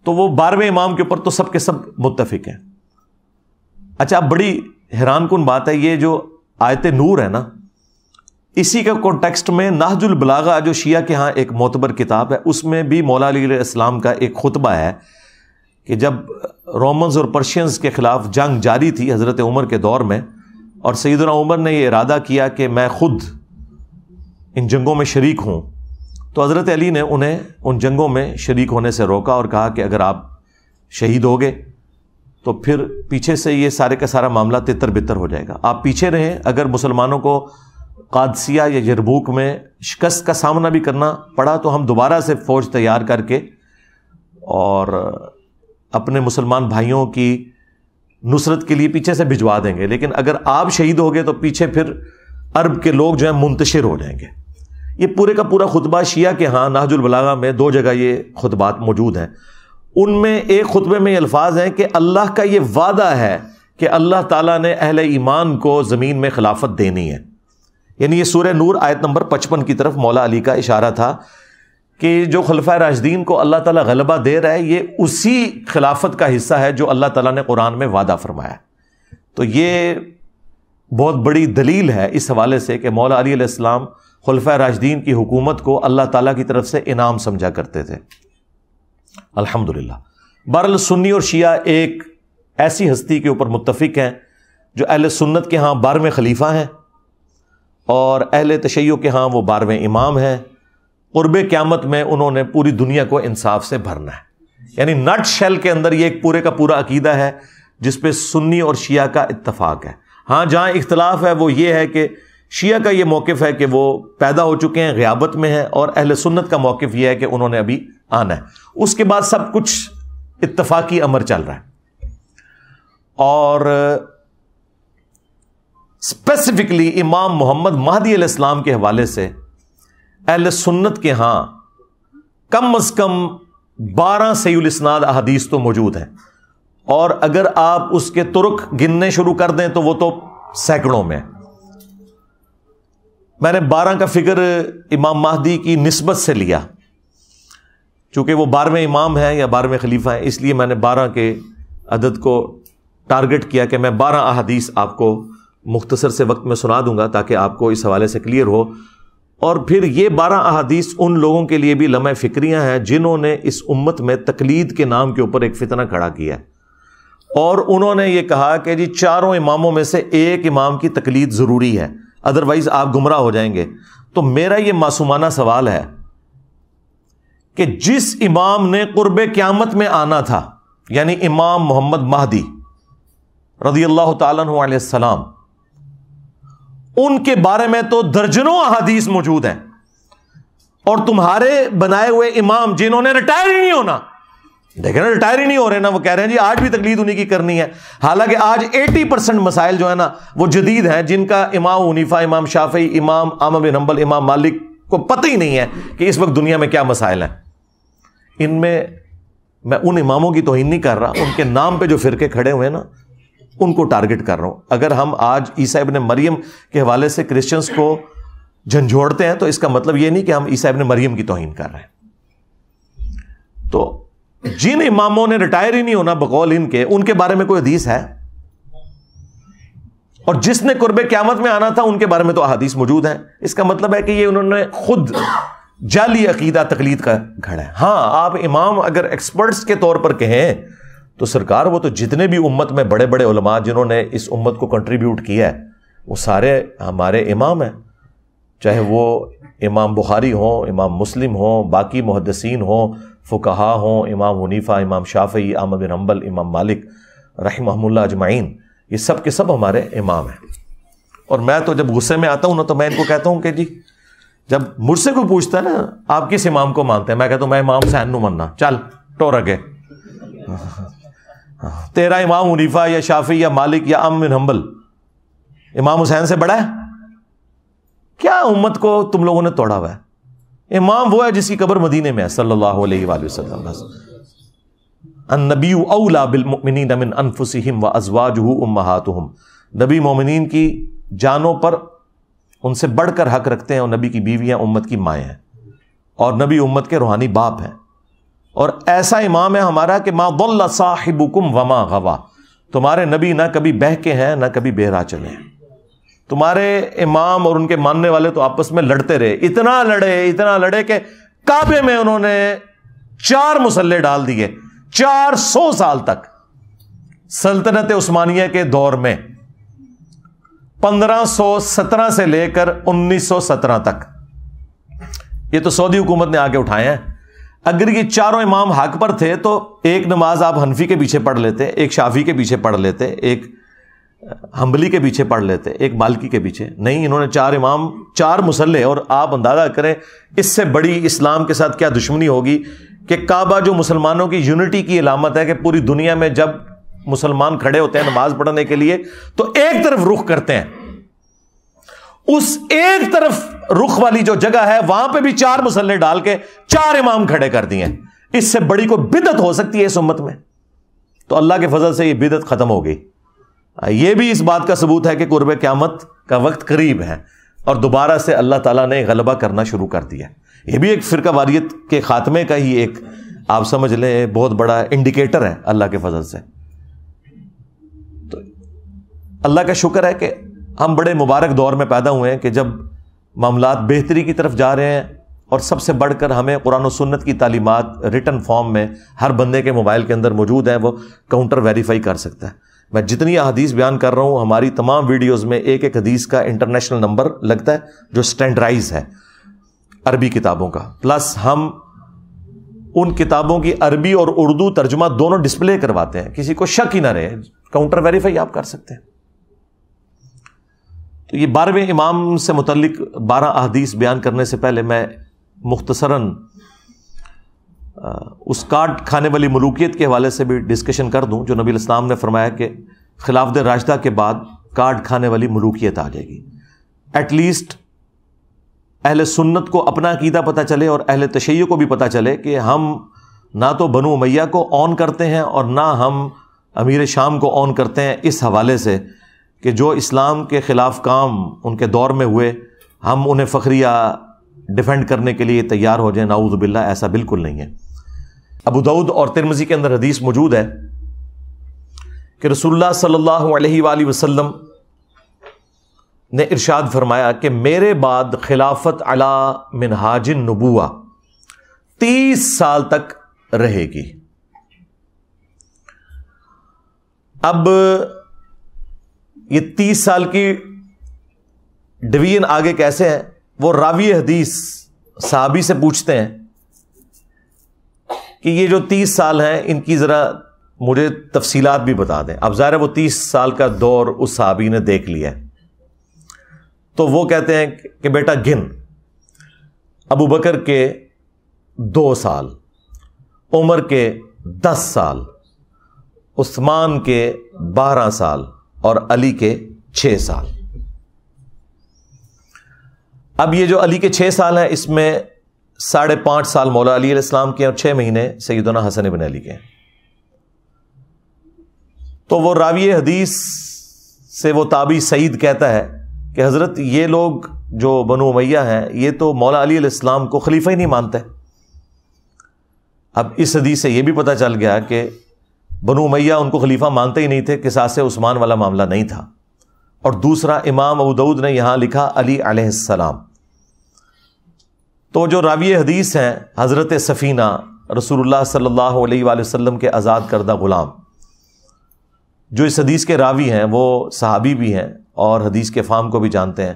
تو وہ 12ویں امام کے اوپر تو سب کے سب متفق ہیں۔ اچھا، اب بڑی حیران کن بات ہے، یہ جو آیت نور ہے نا، اسی کا کانٹیکسٹ میں نہج البلاغہ جو شیعہ کے ہاں ایک معتبر کتاب ہے، اس میں بھی مولا علی علیہ السلام کا ایک خطبہ ہے کہ جب رومنز اور پرشینز کے خلاف جنگ جاری تھی حضرت عمر کے دور میں، اور سیدنا عمر نے یہ ارادہ کیا کہ میں خود ان جنگوں میں شریک ہوں، تو حضرت علی نے انہیں ان جنگوں میں شریک ہونے سے روکا اور کہا کہ اگر آپ شہید ہوگے تو پھر پیچھے سے یہ سارے کا سارا معاملہ تتر بتر ہو جائے گا، آپ پیچھے رہیں۔ اگر مسلمانوں کو قادسیہ یا یرموک میں شکست کا سامنا بھی کرنا پڑا تو ہم دوبارہ سے فوج تیار کر کے اور اپنے مسلمان بھائیوں کی نصرت کے لیے پیچھے سے بھجوا دیں گے، لیکن اگر آپ شہید ہو گئے تو پیچھے پھر عرب کے لوگ جو ہیں منتشر ہو جائیں گے۔ یہ پورے کا پورا خطبہ شیعہ کے ہاں نہج البلاغہ میں 2 جگہ یہ خطبات موجود ہیں۔ ان میں ایک خطبے میں یہ الفاظ ہیں کہ اللہ کا یہ وعدہ ہے کہ اللہ تعالیٰ نے اہل ایمان کو زمین میں خلافت دینی ہے، یعنی یہ سورہ نور آیت نمبر 55 کی طرف مولا علی کا اشارہ تھا کہ جو خلفائے راشدین کو اللہ تعالیٰ غلبہ دے رہا ہے، یہ اسی خلافت کا حصہ ہے جو اللہ تعالیٰ نے قرآن میں وعدہ فرمایا۔ تو یہ بہت بڑی دلیل ہے اس حوالے سے کہ مولا علی علیہ السلام خلفائے راشدین کی حکومت کو اللہ تعالیٰ کی طرف سے انعام سمجھا کرتے تھے۔ الحمدللہ۔ بہرحال سنی اور شیعہ ایک ایسی ہستی کے اوپر متفق ہیں جو اہل سنت کے ہاں 12ویں خلیفہ ہیں اور اہل تشیع کے ہاں وہ 12ویں امام ہیں۔ قرب قیامت میں انہوں نے پوری دنیا کو انصاف سے بھرنا ہے، یعنی نٹ شیل کے اندر یہ ایک پورے کا پورا عقیدہ ہے جس پہ سنی اور شیعہ کا اتفاق ہے۔ ہاں جہاں اختلاف ہے وہ یہ ہے کہ شیعہ کا یہ موقف ہے کہ وہ پیدا ہو چکے ہیں، غیابت میں ہیں، اور اہل سنت کا موقف یہ ہے کہ انہوں نے ابھی آنا ہے۔ اس کے بعد سب کچھ اتفاقی امر چل رہا ہے۔ اور اسپیسیفکلی امام محمد مہدی علیہ السلام کے حوالے سے اہل سنت کے ہاں کم از کم 12 صحیح الاسناد احادیث تو موجود ہیں، اور اگر آپ اس کے طرق گننے شروع کر دیں تو وہ تو سینکڑوں میں۔ میں نے 12 کا فگر امام مہدی کی نسبت سے لیا، چونکہ وہ 12ویں امام ہیں یا 12ویں خلیفہ ہیں، اس لیے میں نے 12 کے عدد کو ٹارگٹ کیا کہ میں 12 احادیث آپ کو مختصر سے وقت میں سنا دوں گا تاکہ آپ کو اس حوالے سے کلیئر ہو۔ اور پھر یہ 12 احادیث ان لوگوں کے لیے بھی لمحہ فکریاں ہیں جنہوں نے اس امت میں تقلید کے نام کے اوپر ایک فتنہ کھڑا کیا ہے، اور انہوں نے یہ کہا کہ جی 4 اماموں میں سے ایک امام کی تقلید ضروری ہے، ادروائز آپ گمراہ ہو جائیں گے۔ تو میرا یہ معصومانہ سوال ہے کہ جس امام نے قرب قیامت میں آنا تھا، یعنی امام محمد مہدی رضی اللہ تعالیٰ عنہ علیہ السلام، ان کے بارے میں تو درجنوں احادیث موجود ہیں، اور تمہارے بنائے ہوئے امام جنہوں نے ریٹائر ہی نہیں ہونا، دیکھیں نا ریٹائر ہی نہیں ہو رہے نا، وہ کہہ رہے ہیں جی آج بھی تقلید انہی کی کرنی ہے، حالانکہ آج 80% مسائل جو ہے نا وہ جدید ہیں جن کا امام حنیفہ، امام شافعی، امام احمد بن حنبل، امام مالک کو پتہ ہی نہیں ہے کہ اس وقت دنیا میں کیا مسائل ہیں۔ ان میں ان اماموں کی توہین نہیں کر رہا، ان کے نام پہ جو فرقے کھڑے ہوئے ہیں نا ان کو ٹارگٹ کر رہا ہوں۔ اگر ہم آج عیسیٰ ابن مریم کے حوالے سے کرسچنز کو جھنجھوڑتے ہیں تو اس کا مطلب یہ نہیں کہ ہم عیسیٰ ابن مریم کی توہین کر رہے ہیں۔ تو جن اماموں نے ریٹائر ہی نہیں ہونا بقول ان کے بارے میں کوئی حدیث ہے؟ اور جس نے قرب قیامت میں آنا تھا ان کے بارے میں تو احادیث موجود ہیں۔ اس کا مطلب ہے کہ یہ انہوں نے خود جعلی عقیدہ تقلید کا گھڑا ہے۔ ہاں آپ امام اگر ایکسپرٹس کے طور پر کہیں تو سرکار وہ تو جتنے بھی امت میں بڑے بڑے علماء جنہوں نے اس امت کو کنٹریبیوٹ کیا ہے وہ سارے ہمارے امام ہیں، چاہے وہ امام بخاری ہوں، امام مسلم ہوں، باقی محدثین ہوں، فقہا ہوں، امام حنیفہ، امام شافعی، احمد بن حنبل، امام مالک رحمہم اللہ اجمعین، یہ سب کے سب ہمارے امام ہیں۔ اور میں تو جب غصے میں آتا ہوں نا تو میں ان کو کہتا ہوں کہ جی جب مجھ سے کوئی پوچھتا ہے نا آپ کس امام کو مانتے ہیں، میں کہتا ہوں میں امام حسین نو مننا، چل ٹور اگے، تیرا امام حنیفہ یا شافعی یا مالک یا احمد بن حنبل امام حسین سے بڑا ہے؟ کیا امت کو تم لوگوں نے توڑا ہوا ہے؟ امام وہ ہے جس کی قبر مدینے میں ہے صلی اللہ علیہ وآلہ وسلم. النبی اولا بالمؤمنین من انفسہم وازواجہ امہاتہم، نبی مومنین کی جانوں پر ان سے بڑھ کر حق رکھتے ہیں، اور نبی کی بیویاں امت کی مائیں ہیں، اور نبی امت کے روحانی باپ ہیں. اور ایسا امام ہے ہمارا کہ ما ضل صاحبکم وما غوا، تمہارے نبی نہ کبھی بہکے ہیں نہ کبھی بے راہ چلے ہیں. تمہارے امام اور ان کے ماننے والے تو آپس میں لڑتے رہے، اتنا لڑے کہ کعبے میں انہوں نے 4 مسلح ڈال دیے 400 سال تک. سلطنت عثمانیہ کے دور میں 1517 سے لے کر 1917 تک، یہ تو سعودی حکومت نے آگے اٹھائے ہیں. اگر یہ چاروں امام حق پر تھے تو ایک نماز آپ حنفی کے پیچھے پڑھ لیتے، ایک شافعی کے پیچھے پڑھ لیتے، ایک حنبلی کے پیچھے پڑھ لیتے، ایک مالکی کے پیچھے. نہیں، انہوں نے 4 امام 4 مسلح. اور آپ اندازہ کریں اس سے بڑی اسلام کے ساتھ کیا دشمنی ہوگی کہ کعبہ جو مسلمانوں کی یونٹی کی علامت ہے کہ پوری دنیا میں جب مسلمان کھڑے ہوتے ہیں نماز پڑھنے کے لیے تو ایک طرف رخ کرتے ہیں، اس ایک طرف رخ والی جو جگہ ہے وہاں پہ بھی 4 مسلح ڈال کے 4 امام کھڑے کر دیے. اس سے بڑی کوئی بدعت ہو سکتی ہے اس امت میں؟ تو اللہ کے فضل سے یہ بدعت ختم ہو گئی. یہ بھی اس بات کا ثبوت ہے کہ قرب قیامت کا وقت قریب ہے اور دوبارہ سے اللہ تعالیٰ نے غلبہ کرنا شروع کر دیا. یہ بھی ایک فرقہ واریت کے خاتمے کا ہی ایک آپ سمجھ لیں بہت بڑا انڈیکیٹر ہے اللہ کے فضل سے. تو اللہ کا شکر ہے کہ ہم بڑے مبارک دور میں پیدا ہوئے ہیں کہ جب معاملات بہتری کی طرف جا رہے ہیں، اور سب سے بڑھ کر ہمیں قرآن و سنت کی تعلیمات ریٹن فارم میں ہر بندے کے موبائل کے اندر موجود ہیں، وہ کاؤنٹر ویریفائی کر سکتا ہے. میں جتنی احادیث بیان کر رہا ہوں ہماری تمام ویڈیوز میں ایک ایک حدیث کا انٹرنیشنل نمبر لگتا ہے جو سٹینڈرائز ہے عربی کتابوں کا، پلس ہم ان کتابوں کی عربی اور اردو ترجمہ دونوں ڈسپلے کرواتے ہیں، کسی کو شک ہی نہ رہے، کاؤنٹر ویریفائی آپ کر سکتے ہیں. تو یہ 12ویں امام سے متعلق 12 احادیث بیان کرنے سے پہلے میں مختصراً اس کاٹ کھانے والی ملوکیت کے حوالے سے بھی ڈسکشن کر دوں، جو نبی علیہ السلام نے فرمایا کہ خلافت راشدہ کے بعد کاٹ کھانے والی ملوکیت آ جائے گی. ایٹ لیسٹ اہل سنت کو اپنا عقیدہ پتہ چلے اور اہل تشیع کو بھی پتہ چلے کہ ہم نہ تو بنو امیہ کو آن کرتے ہیں اور نہ ہم امیر شام کو آن کرتے ہیں، اس حوالے سے کہ جو اسلام کے خلاف کام ان کے دور میں ہوئے ہم انہیں فخریہ ڈیفینڈ کرنے کے لیے تیار ہو جائیں. نعوذ باللہ، ایسا بالکل نہیں ہے. ابو داؤد اور ترمذی کے اندر حدیث موجود ہے کہ رسول اللہ صلی اللہ علیہ وآلہ وسلم نے ارشاد فرمایا کہ میرے بعد خلافت علی منہاج النبوہ 30 سال تک رہے گی. اب یہ 30 سال کی ڈویژن آگے کیسے ہے؟ وہ راوی حدیث صحابی سے پوچھتے ہیں کہ یہ جو 30 سال ہیں ان کی ذرا مجھے تفصیلات بھی بتا دیں. اب ظاہر ہے وہ 30 سال کا دور اس صحابی نے دیکھ لیا ہے، تو وہ کہتے ہیں کہ بیٹا گن. ابو بکر کے 2 سال، عمر کے 10 سال، عثمان کے 12 سال اور علی کے 6 سال. اب یہ جو علی کے 6 سال ہیں اس میں 5.5 سال مولا علی علیہ السلام کے اور 6 مہینے سیدنا حسن بن علی کے. تو وہ راوی حدیث سے وہ تابعی سعید کہتا ہے کہ حضرت یہ لوگ جو بنو امیہ ہیں یہ تو مولا علی علیہ السلام کو خلیفہ ہی نہیں مانتے. اب اس حدیث سے یہ بھی پتہ چل گیا کہ بنو امیہ ان کو خلیفہ مانتے ہی نہیں تھے، قصاص عثمان والا معاملہ نہیں تھا. اور دوسرا امام ابو داؤد نے یہاں لکھا علی علیہ السلام. تو جو راوی حدیث ہیں حضرت سفینہ رسول اللہ صلی اللہ علیہ وآلہ وسلم کے آزاد کردہ غلام، جو اس حدیث کے راوی ہیں وہ صحابی بھی ہیں اور حدیث کے فہم کو بھی جانتے ہیں.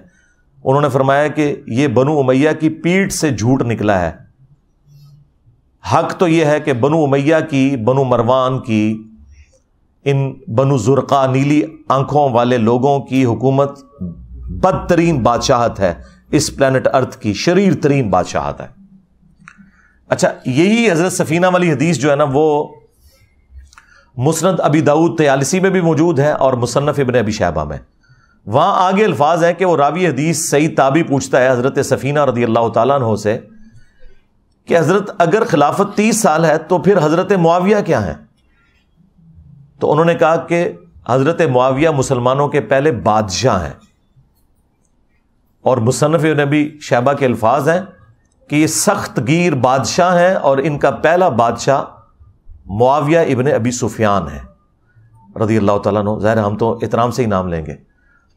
انہوں نے فرمایا کہ یہ بنو امیہ کی پیٹھ سے جھوٹ نکلا ہے. حق تو یہ ہے کہ بنو امیہ کی، بنو مروان کی، ان بنو زرقا نیلی آنکھوں والے لوگوں کی حکومت بدترین بادشاہت ہے اس پلانٹ ارتھ کی، شریر ترین بادشاہت ہے۔ اچھا، یہی حضرت سفینہ والی حدیث جو ہے نا وہ مسند ابی داؤد طیالسی میں بھی موجود ہے اور مصنف ابن ابی شیبہ میں۔ وہاں آگے الفاظ ہیں کہ وہ راوی حدیث سعید تابعی پوچھتا ہے حضرت سفینہ رضی اللہ تعالیٰ عنہ سے کہ حضرت اگر خلافت 30 سال ہے تو پھر حضرت معاویہ کیا ہیں؟ تو انہوں نے کہا کہ حضرت معاویہ مسلمانوں کے پہلے بادشاہ ہیں، اور مصنف ابن ابی شیبہ کے الفاظ ہیں کہ یہ سخت گیر بادشاہ ہیں اور ان کا پہلا بادشاہ معاویہ ابن ابی سفیان ہے رضی اللہ تعالیٰ عنہ۔ ظاہر ہم تو احترام سے ہی نام لیں گے۔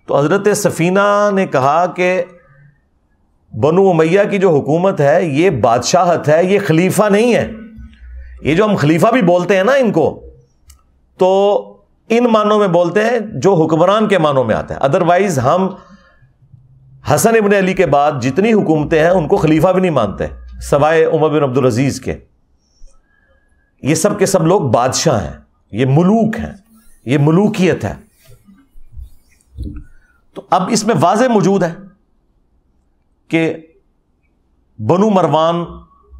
تو حضرت سفینہ نے کہا کہ بنو امیہ کی جو حکومت ہے یہ بادشاہت ہے، یہ خلیفہ نہیں ہے۔ یہ جو ہم خلیفہ بھی بولتے ہیں نا ان کو، تو ان معنوں میں بولتے ہیں جو حکمران کے معنوں میں آتا ہے، ادروائز ہم حسن ابن علی کے بعد جتنی حکومتیں ہیں ان کو خلیفہ بھی نہیں مانتے سوائے عمر بن عبدالعزیز کے۔ یہ سب کے سب لوگ بادشاہ ہیں، یہ ملوک ہیں، یہ ملوکیت ہے۔ تو اب اس میں واضح موجود ہے کہ بنو مروان،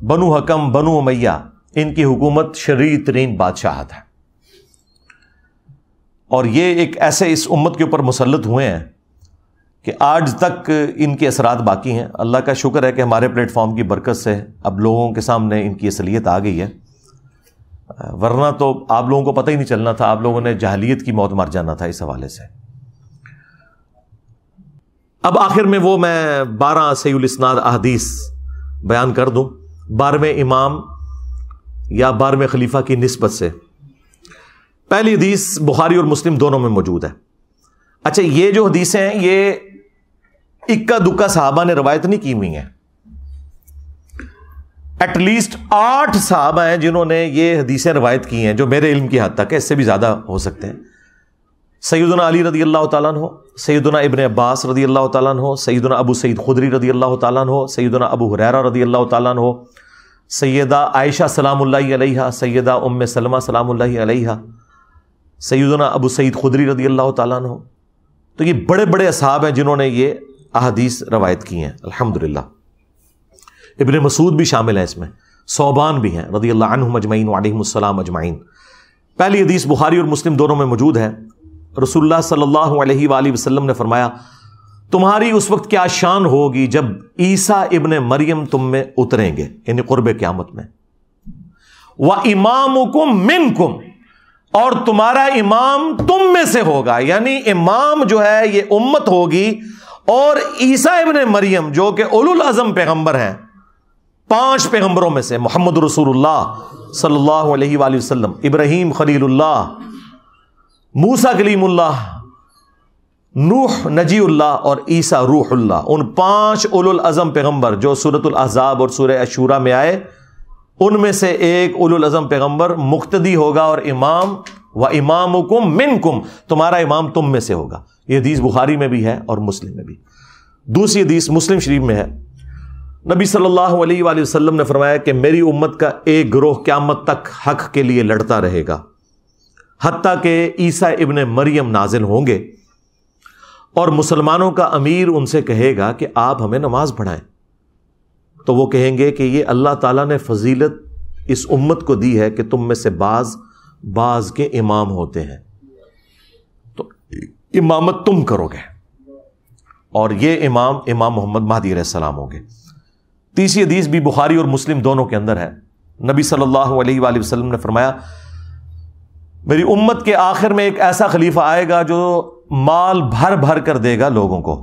بنو حکم، بنو امیہ، ان کی حکومت شرعی ترین بادشاہت ہے، اور یہ ایک ایسے اس امت کے اوپر مسلط ہوئے ہیں کہ آج تک ان کے اثرات باقی ہیں۔ اللہ کا شکر ہے کہ ہمارے پلیٹ فارم کی برکت سے اب لوگوں کے سامنے ان کی اصلیت آ گئی ہے، ورنہ تو آپ لوگوں کو پتہ ہی نہیں چلنا تھا، آپ لوگوں نے جاہلیت کی موت مر جانا تھا اس حوالے سے۔ اب آخر میں وہ میں 12 صحیح الاسناد احادیث بیان کر دوں 12ویں امام یا 12ویں خلیفہ کی نسبت سے۔ پہلی حدیث بخاری اور مسلم دونوں میں موجود ہے۔ اچھا، یہ جو حدیثیں ہیں یہ اکا دکا صحابہ نے روایت نہیں کی ہوئی ہیں، ایٹ لیسٹ 8 صحابہ ہیں جنہوں نے یہ حدیثیں روایت کی ہیں، جو میرے علم کی حد تک ہے، اس سے بھی زیادہ ہو سکتے ہیں۔ سیدنا علی رضی اللہ تعالیٰ عنہ، سیدنا ابن عباس رضی اللہ تعالیٰ عنہ، سیدنا ابو سعید خدری رضی اللہ تعالیٰ عنہ، سیدنا ابو ہریرہ رضی اللہ تعالیٰ عنہ، سیدہ عائشہ سلام اللہ علیہا، سیدہ ام سلمہ سلام اللہ علیہا، سیدنا ابو سعید خدری رضی اللہ تعالیٰ عنہ۔ تو یہ بڑے بڑے اصحاب ہیں جنہوں نے یہ احادیث روایت کی ہیں الحمدللہ۔ ابن مسعود بھی شامل ہیں اس میں، صوبان بھی ہیں رضی اللہ عنہم اجمعین وعلیہم السلام اجمعین۔ پہلی حدیث بخاری اور مسلم دونوں میں موجود ہے۔ رسول اللہ صلی اللہ علیہ وآلہ وسلم نے فرمایا، تمہاری اس وقت کیا شان ہوگی جب عیسیٰ ابن مریم تم میں اتریں گے، یعنی قرب قیامت میں، وَإِمَامُكُم مِّنكُم، اور تمہارا امام تم میں سے ہوگا، یعنی امام جو ہے یہ امت ہوگی، اور عیسیٰ ابن مریم جو کہ اولو العزم پیغمبر ہیں، 5 پیغمبروں میں سے، محمد رسول اللہ صلی اللہ علیہ وآلہ وسلم، ابراہیم خلیل اللہ، موسیٰ کلیم اللہ، نوح نجی اللہ، اور عیسیٰ روح اللہ، ان 5 اولو العزم پیغمبر جو سورۃ الاحزاب اور سورہ الشورى میں آئے، ان میں سے ایک اولو العزم پیغمبر مقتدی ہوگا اور امام، وَإِمَامُكُم مِّنكُم، تمہارا امام تم میں سے ہوگا۔ یہ حدیث بخاری میں بھی ہے اور مسلم میں بھی۔ دوسری حدیث مسلم شریف میں ہے، نبی صلی اللہ علیہ وآلہ وسلم نے فرمایا کہ میری امت کا ایک گروہ قیامت تک حق کے لیے لڑتا رہے گا، حتیٰ کہ عیسیٰ ابن مریم نازل ہوں گے، اور مسلمانوں کا امیر ان سے کہے گا کہ آپ ہمیں نماز پڑھائیں، تو وہ کہیں گے کہ یہ اللہ تعالیٰ نے فضیلت اس امت کو دی ہے کہ تم میں سے بعض کے امام ہوتے ہیں، تو امامت تم کرو گے، اور یہ امام محمد مہدی علیہ السلام ہوں گے۔ تیسری حدیث بھی بخاری اور مسلم دونوں کے اندر ہے، نبی صلی اللہ علیہ وآلہ وسلم نے فرمایا، میری امت کے آخر میں ایک ایسا خلیفہ آئے گا جو مال بھر بھر کر دے گا لوگوں کو۔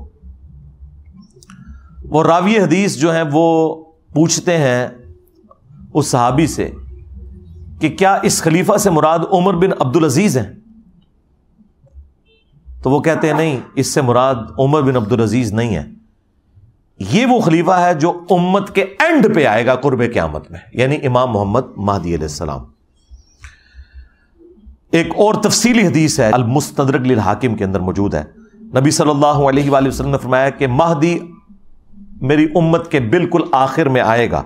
وہ راوی حدیث جو ہیں وہ پوچھتے ہیں اس صحابی سے کہ کیا اس خلیفہ سے مراد عمر بن عبدالعزیز ہیں؟ تو وہ کہتے ہیں نہیں، اس سے مراد عمر بن عبدالعزیز نہیں ہے، یہ وہ خلیفہ ہے جو امت کے اینڈ پہ آئے گا قرب قیامت میں، یعنی امام محمد مہدی علیہ السلام۔ ایک اور تفصیلی حدیث ہے المستدرک للحاکم کے اندر موجود ہے، نبی صلی اللہ علیہ وآلہ وسلم نے فرمایا کہ مہدی میری امت کے بالکل آخر میں آئے گا،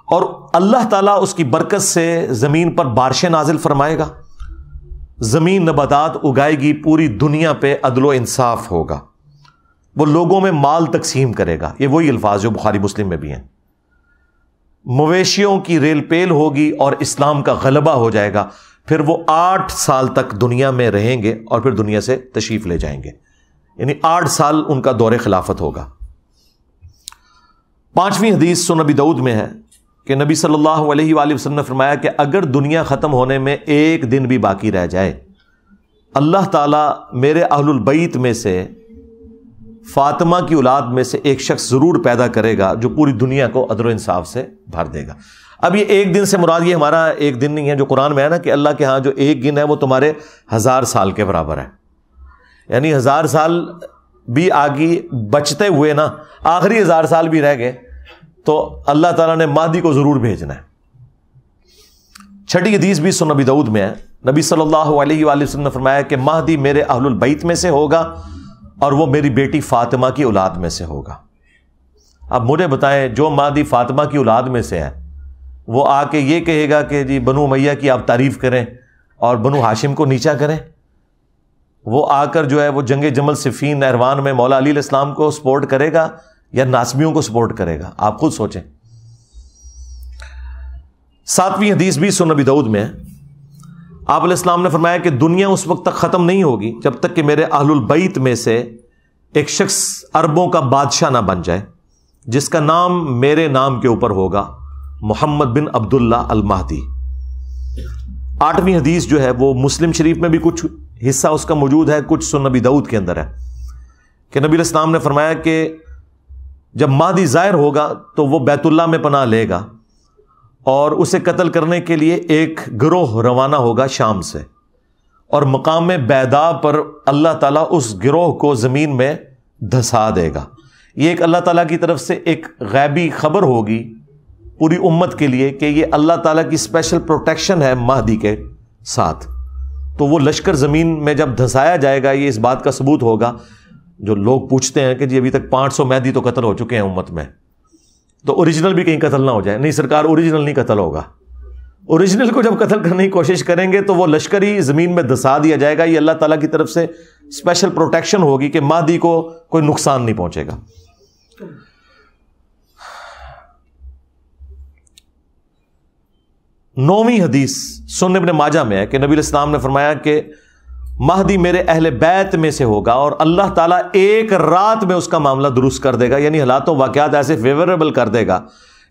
اور اللہ تعالیٰ اس کی برکت سے زمین پر بارشیں نازل فرمائے گا، زمین نباتات اگائے گی، پوری دنیا پہ عدل و انصاف ہوگا، وہ لوگوں میں مال تقسیم کرے گا. یہ وہی الفاظ جو بخاری مسلم میں بھی ہیں. مویشیوں کی ریل پیل ہوگی اور اسلام کا غلبہ ہو جائے گا. پھر وہ 8 سال تک دنیا میں رہیں گے اور پھر دنیا سے تشریف لے جائیں گے. یعنی 8 سال ان کا دور خلافت ہوگا. 5ویں حدیث سنن نبی داؤد میں ہے کہ نبی صلی اللہ علیہ وآلہ وسلم نے فرمایا کہ اگر دنیا ختم ہونے میں ایک دن بھی باقی رہ جائے, اللہ تعالیٰ میرے اہل البیت میں سے فاطمہ کی اولاد میں سے ایک شخص ضرور پیدا کرے گا جو پوری دنیا کو عدل و انصاف سے بھر دے گا. اب یہ ایک دن سے مراد یہ ہمارا ایک دن نہیں ہے جو قرآن میں ہے نا کہ اللہ کے ہاں جو ایک دن ہے وہ تمہارے 1000 سال کے برابر ہے. یعنی 1000 سال بھی آگے بچتے ہوئے نا آخری 1000 سال بھی رہ گئے تو اللہ تعالیٰ نے مہدی کو ضرور بھیجنا ہے. 6ٹھی حدیث بھی سنن نبی داؤد میں ہے. نبی صلی اللہ علیہ وآلہ وسلم نے فرمایا کہ مہدی میرے اہل البیت میں سے ہوگا اور وہ میری بیٹی فاطمہ کی اولاد میں سے ہوگا. اب مجھے بتائیں, جو مہدی فاطمہ کی اولاد میں سے ہے وہ آ کے یہ کہے گا کہ جی بنو امیہ کی آپ تعریف کریں اور بنو ہاشم کو نیچا کریں؟ وہ آ کر جو ہے وہ جنگ جمل صفین نہروان میں مولا علی علیہ السلام کو سپورٹ کرے گا یا ناسبیوں کو سپورٹ کرے گا؟ آپ خود سوچیں. 7ویں حدیث بھی سنن نبی داؤد میں ہے. آپ علیہ السلام نے فرمایا کہ دنیا اس وقت تک ختم نہیں ہوگی جب تک کہ میرے اہل البیت میں سے ایک شخص عربوں کا بادشاہ نہ بن جائے جس کا نام میرے نام کے اوپر ہوگا, محمد بن عبداللہ المہدی. 8ویں حدیث جو ہے وہ مسلم شریف میں بھی کچھ حصہ اس کا موجود ہے, کچھ سنن نبی داؤد کے اندر ہے کہ نبی علیہ السلام نے فرمایا کہ جب مہدی ظاہر ہوگا تو وہ بیت اللہ میں پناہ لے گا اور اسے قتل کرنے کے لیے ایک گروہ روانہ ہوگا شام سے, اور مقام بیدا پر اللہ تعالیٰ اس گروہ کو زمین میں دھسا دے گا. یہ ایک اللہ تعالیٰ کی طرف سے ایک غیبی خبر ہوگی پوری امت کے لیے کہ یہ اللہ تعالیٰ کی اسپیشل پروٹیکشن ہے مہدی کے ساتھ. تو وہ لشکر زمین میں جب دھسایا جائے گا یہ اس بات کا ثبوت ہوگا. جو لوگ پوچھتے ہیں کہ جی ابھی تک 500 مہدی تو قتل ہو چکے ہیں امت میں, تو اوریجنل بھی کہیں قتل نہ ہو جائے. نہیں سرکار, اوریجنل نہیں قتل ہوگا. اوریجنل کو جب قتل کرنے کی کوشش کریں گے تو وہ لشکر ہی زمین میں دھسا دیا جائے گا. یہ اللہ تعالیٰ کی طرف سے اسپیشل پروٹیکشن ہوگی کہ مہدی کو کوئی نقصان نہیں پہنچے گا. 9ویں حدیث سنن ابن ماجہ میں ہے کہ نبی علیہ السلام نے فرمایا کہ مہدی میرے اہل بیت میں سے ہوگا اور اللہ تعالیٰ ایک رات میں اس کا معاملہ درست کر دے گا. یعنی حالات و واقعات ایسے فیوریبل کر دے گا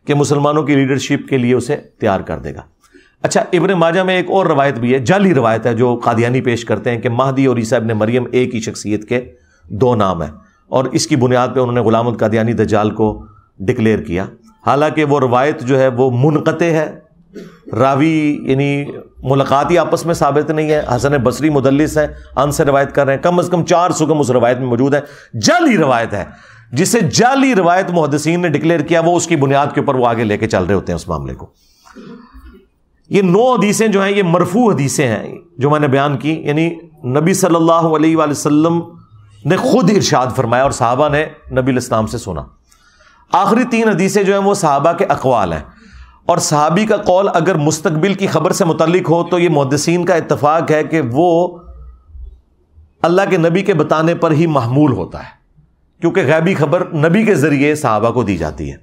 کہ مسلمانوں کی لیڈرشپ کے لیے اسے تیار کر دے گا. اچھا, ابن ماجہ میں ایک اور روایت بھی ہے, جعلی روایت ہے, جو قادیانی پیش کرتے ہیں کہ مہدی اور عیسیٰ ابن مریم ایک ہی شخصیت کے 2 نام ہیں, اور اس کی بنیاد پہ انہوں نے غلام القادیانی دجال کو ڈکلیئر کیا. حالانکہ وہ روایت جو ہے وہ منقطع ہے, راوی یعنی ملاقاتی آپس میں ثابت نہیں ہے. حسن بصری مدلس ہے, ان سے روایت کر رہے ہیں, کم از کم 4 سکم اس روایت میں موجود ہیں. جعلی روایت ہے, جسے جعلی روایت محدثین نے ڈکلیئر کیا, وہ اس کی بنیاد کے اوپر وہ آگے لے کے چل رہے ہوتے ہیں اس معاملے کو. یہ 9 حدیثیں جو ہیں یہ مرفوع حدیثیں ہیں جو میں نے بیان کی, یعنی نبی صلی اللہ علیہ وآلہ وسلم نے خود ارشاد فرمایا اور صحابہ نے نبی علیہ السلام سے سنا. آخری 3 حدیثیں جو ہیں وہ صحابہ کے اقوال ہیں, اور صحابی کا قول اگر مستقبل کی خبر سے متعلق ہو تو یہ محدثین کا اتفاق ہے کہ وہ اللہ کے نبی کے بتانے پر ہی محمول ہوتا ہے, کیونکہ غیبی خبر نبی کے ذریعے صحابہ کو دی جاتی ہے.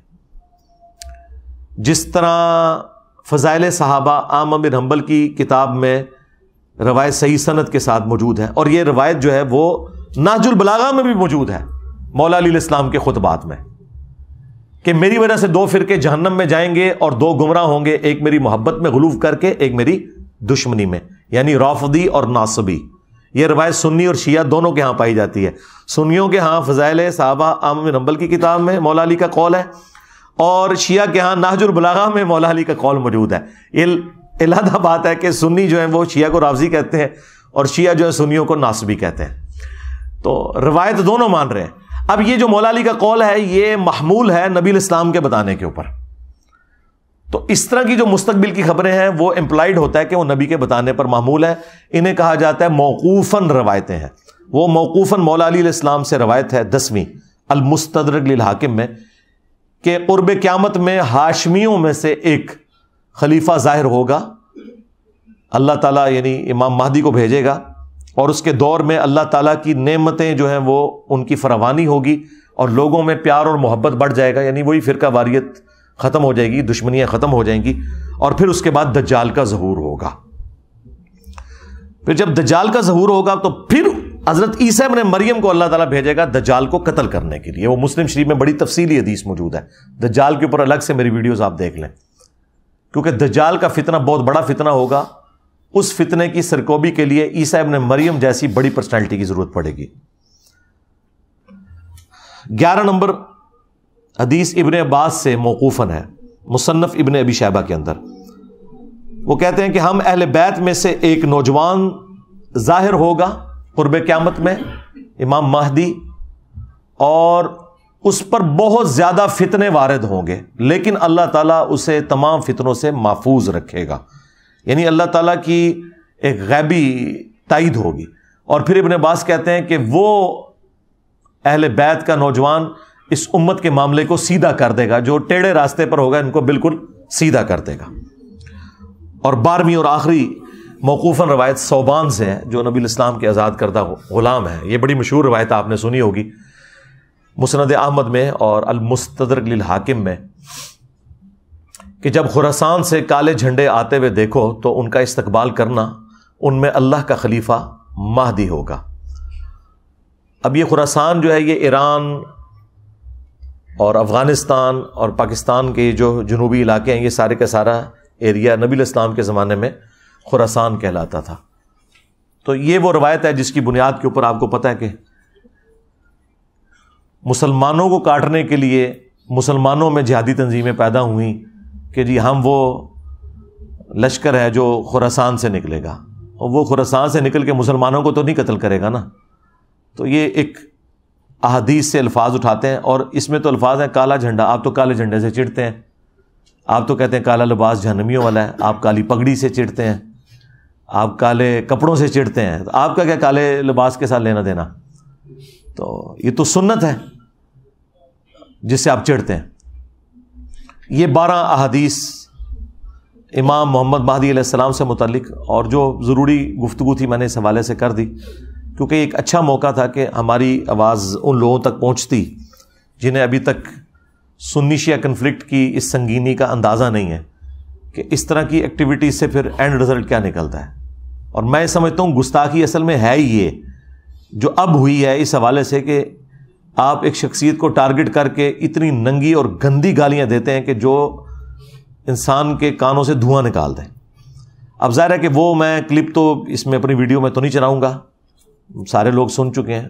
جس طرح فضائل صحابہ احمد بن حنبل کی کتاب میں روایت صحیح سند کے ساتھ موجود ہے, اور یہ روایت جو ہے وہ نہج البلاغہ میں بھی موجود ہے مولا علی علیہ السلام کے خطبات میں, کہ میری وجہ سے 2 فرقے جہنم میں جائیں گے اور 2 گمراہ ہوں گے, ایک میری محبت میں غلو کر کے, ایک میری دشمنی میں, یعنی رافضی اور ناصبی. یہ روایت سنی اور شیعہ دونوں کے ہاں پائی جاتی ہے. سنیوں کے ہاں فضائل صحابہ احمد بن حنبل کی کتاب میں مولا علی کا قول ہے, اور شیعہ کے ہاں نہج البلاغہ میں مولا علی کا قول موجود ہے. یہ علیحدہ بات ہے کہ سنی جو ہیں وہ شیعہ کو رافضی کہتے ہیں اور شیعہ جو ہے سنیوں کو ناصبی کہتے ہیں. تو روایت دونوں مان رہے ہیں. اب یہ جو مولا علی کا قول ہے یہ محمول ہے نبی علیہ السلام کے بتانے کے اوپر. تو اس طرح کی جو مستقبل کی خبریں ہیں وہ امپلائڈ ہوتا ہے کہ وہ نبی کے بتانے پر محمول ہے. انہیں کہا جاتا ہے موقوفاً روایتیں ہیں. وہ موقوفاً مولا علی علیہ السلام سے روایت ہے 10ویں المستدرک للحاکم میں کہ قرب قیامت میں ہاشمیوں میں سے ایک خلیفہ ظاہر ہوگا. اللہ تعالیٰ یعنی امام مہدی کو بھیجے گا اور اس کے دور میں اللہ تعالیٰ کی نعمتیں جو ہیں وہ ان کی فراوانی ہوگی اور لوگوں میں پیار اور محبت بڑھ جائے گا، یعنی وہی فرقہ واریت ختم ہو جائے گی، دشمنیاں ختم ہو جائیں گی، اور پھر اس کے بعد دجال کا ظہور ہوگا۔ پھر جب دجال کا ظہور ہوگا تو پھر حضرت عیسیٰ ابن مریم کو اللہ تعالیٰ بھیجے گا دجال کو قتل کرنے کے لیے۔ وہ مسلم شریف میں بڑی تفصیلی حدیث موجود ہے، دجال کے اوپر الگ سے میری ویڈیوز آپ دیکھ لیں، کیونکہ دجال کا فتنہ بہت بڑا فتنہ ہوگا۔ اس فتنے کی سرکوبی کے لیے عیسیٰ ابن مریم جیسی بڑی پرسنالٹی کی ضرورت پڑے گی۔ 11 نمبر حدیث ابن عباس سے موقوفاً ہے، مصنف ابن ابی شیبہ کے اندر۔ وہ کہتے ہیں کہ ہم اہل بیت میں سے ایک نوجوان ظاہر ہوگا قرب قیامت میں، امام مہدی، اور اس پر بہت زیادہ فتنے وارد ہوں گے، لیکن اللہ تعالیٰ اسے تمام فتنوں سے محفوظ رکھے گا، یعنی اللہ تعالیٰ کی ایک غیبی تائید ہوگی۔ اور پھر ابن عباس کہتے ہیں کہ وہ اہل بیت کا نوجوان اس امت کے معاملے کو سیدھا کر دے گا، جو ٹیڑھے راستے پر ہوگا ان کو بالکل سیدھا کر دے گا۔ اور 12ویں اور آخری موقوفاً روایت ثوبان سے ہے، جو نبی الاسلام کے آزاد کردہ غلام ہے۔ یہ بڑی مشہور روایت آپ نے سنی ہوگی، مسند احمد میں اور المستدرک للحاکم میں، کہ جب خراسان سے کالے جھنڈے آتے ہوئے دیکھو تو ان کا استقبال کرنا، ان میں اللہ کا خلیفہ مہدی ہوگا۔ اب یہ خراسان جو ہے یہ ایران اور افغانستان اور پاکستان کے جو جنوبی علاقے ہیں، یہ سارے کا سارا ایریا نبی الاسلام کے زمانے میں خراسان کہلاتا تھا۔ تو یہ وہ روایت ہے جس کی بنیاد کے اوپر آپ کو پتہ ہے کہ مسلمانوں کو کاٹنے کے لیے مسلمانوں میں جہادی تنظیمیں پیدا ہوئیں کہ جی ہم وہ لشکر ہے جو خراسان سے نکلے گا، اور وہ خراسان سے نکل کے مسلمانوں کو تو نہیں قتل کرے گا نا۔ تو یہ ایک احادیث سے الفاظ اٹھاتے ہیں، اور اس میں تو الفاظ ہیں کالا جھنڈا، آپ تو کالے جھنڈے سے چڑھتے ہیں، آپ تو کہتے ہیں کالا لباس جہنمیوں والا ہے، آپ کالی پگڑی سے چڑھتے ہیں، آپ کالے کپڑوں سے چڑھتے ہیں، تو آپ کا کیا کالے لباس کے ساتھ لینا دینا؟ تو یہ تو سنت ہے جس سے آپ چڑھتے ہیں۔ یہ 12 احادیث امام محمد مہدی علیہ السلام سے متعلق، اور جو ضروری گفتگو تھی میں نے اس حوالے سے کر دی، کیونکہ ایک اچھا موقع تھا کہ ہماری آواز ان لوگوں تک پہنچتی جنہیں ابھی تک سنی شیعہ کنفلکٹ کی اس سنگینی کا اندازہ نہیں ہے کہ اس طرح کی ایکٹیویٹیز سے پھر اینڈ رزلٹ کیا نکلتا ہے۔ اور میں سمجھتا ہوں گستاخی اصل میں ہے ہی یہ جو اب ہوئی ہے، اس حوالے سے کہ آپ ایک شخصیت کو ٹارگٹ کر کے اتنی ننگی اور گندی گالیاں دیتے ہیں کہ جو انسان کے کانوں سے دھواں نکال دیں۔ اب ظاہر ہے کہ وہ میں کلپ تو اس میں اپنی ویڈیو میں تو نہیں چلاؤں گا، سارے لوگ سن چکے ہیں،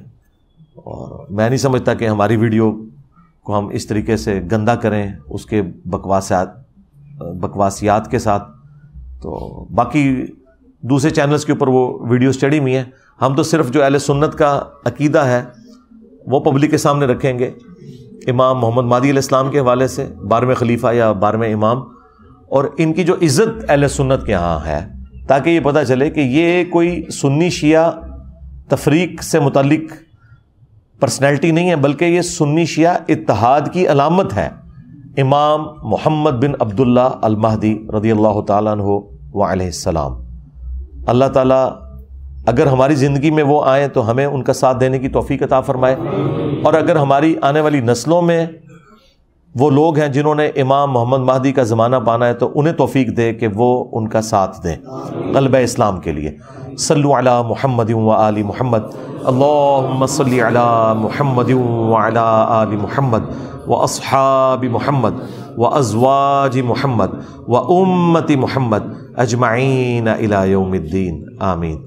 اور میں نہیں سمجھتا کہ ہماری ویڈیو کو ہم اس طریقے سے گندا کریں اس کے بکواسیات کے ساتھ۔ تو باقی دوسرے چینلز کے اوپر وہ ویڈیوز چڑھی ہوئی ہیں، ہم تو صرف جو اہل سنت کا عقیدہ ہے وہ پبلک کے سامنے رکھیں گے، امام محمد مہدی علیہ السلام کے حوالے سے، 12ویں خلیفہ یا 12ویں امام، اور ان کی جو عزت اہل سنت کے ہاں ہے، تاکہ یہ پتہ چلے کہ یہ کوئی سنی شیعہ تفریق سے متعلق پرسنالٹی نہیں ہے، بلکہ یہ سنی شیعہ اتحاد کی علامت ہے۔ امام محمد بن عبداللہ المہدی رضی اللہ تعالیٰ عنہ وعلیہ السلام، اللہ تعالیٰ اگر ہماری زندگی میں وہ آئیں تو ہمیں ان کا ساتھ دینے کی توفیق عطا فرمائے، اور اگر ہماری آنے والی نسلوں میں وہ لوگ ہیں جنہوں نے امام محمد مہدی کا زمانہ پانا ہے تو انہیں توفیق دے کہ وہ ان کا ساتھ دیں غلبہ اسلام کے لیے۔ صلو علی محمد و آل محمد، اللہم صلی علی محمد و علی آل محمد و اصحاب محمد و ازواج محمد و امت محمد اجمعین الی یوم الدین، آمین۔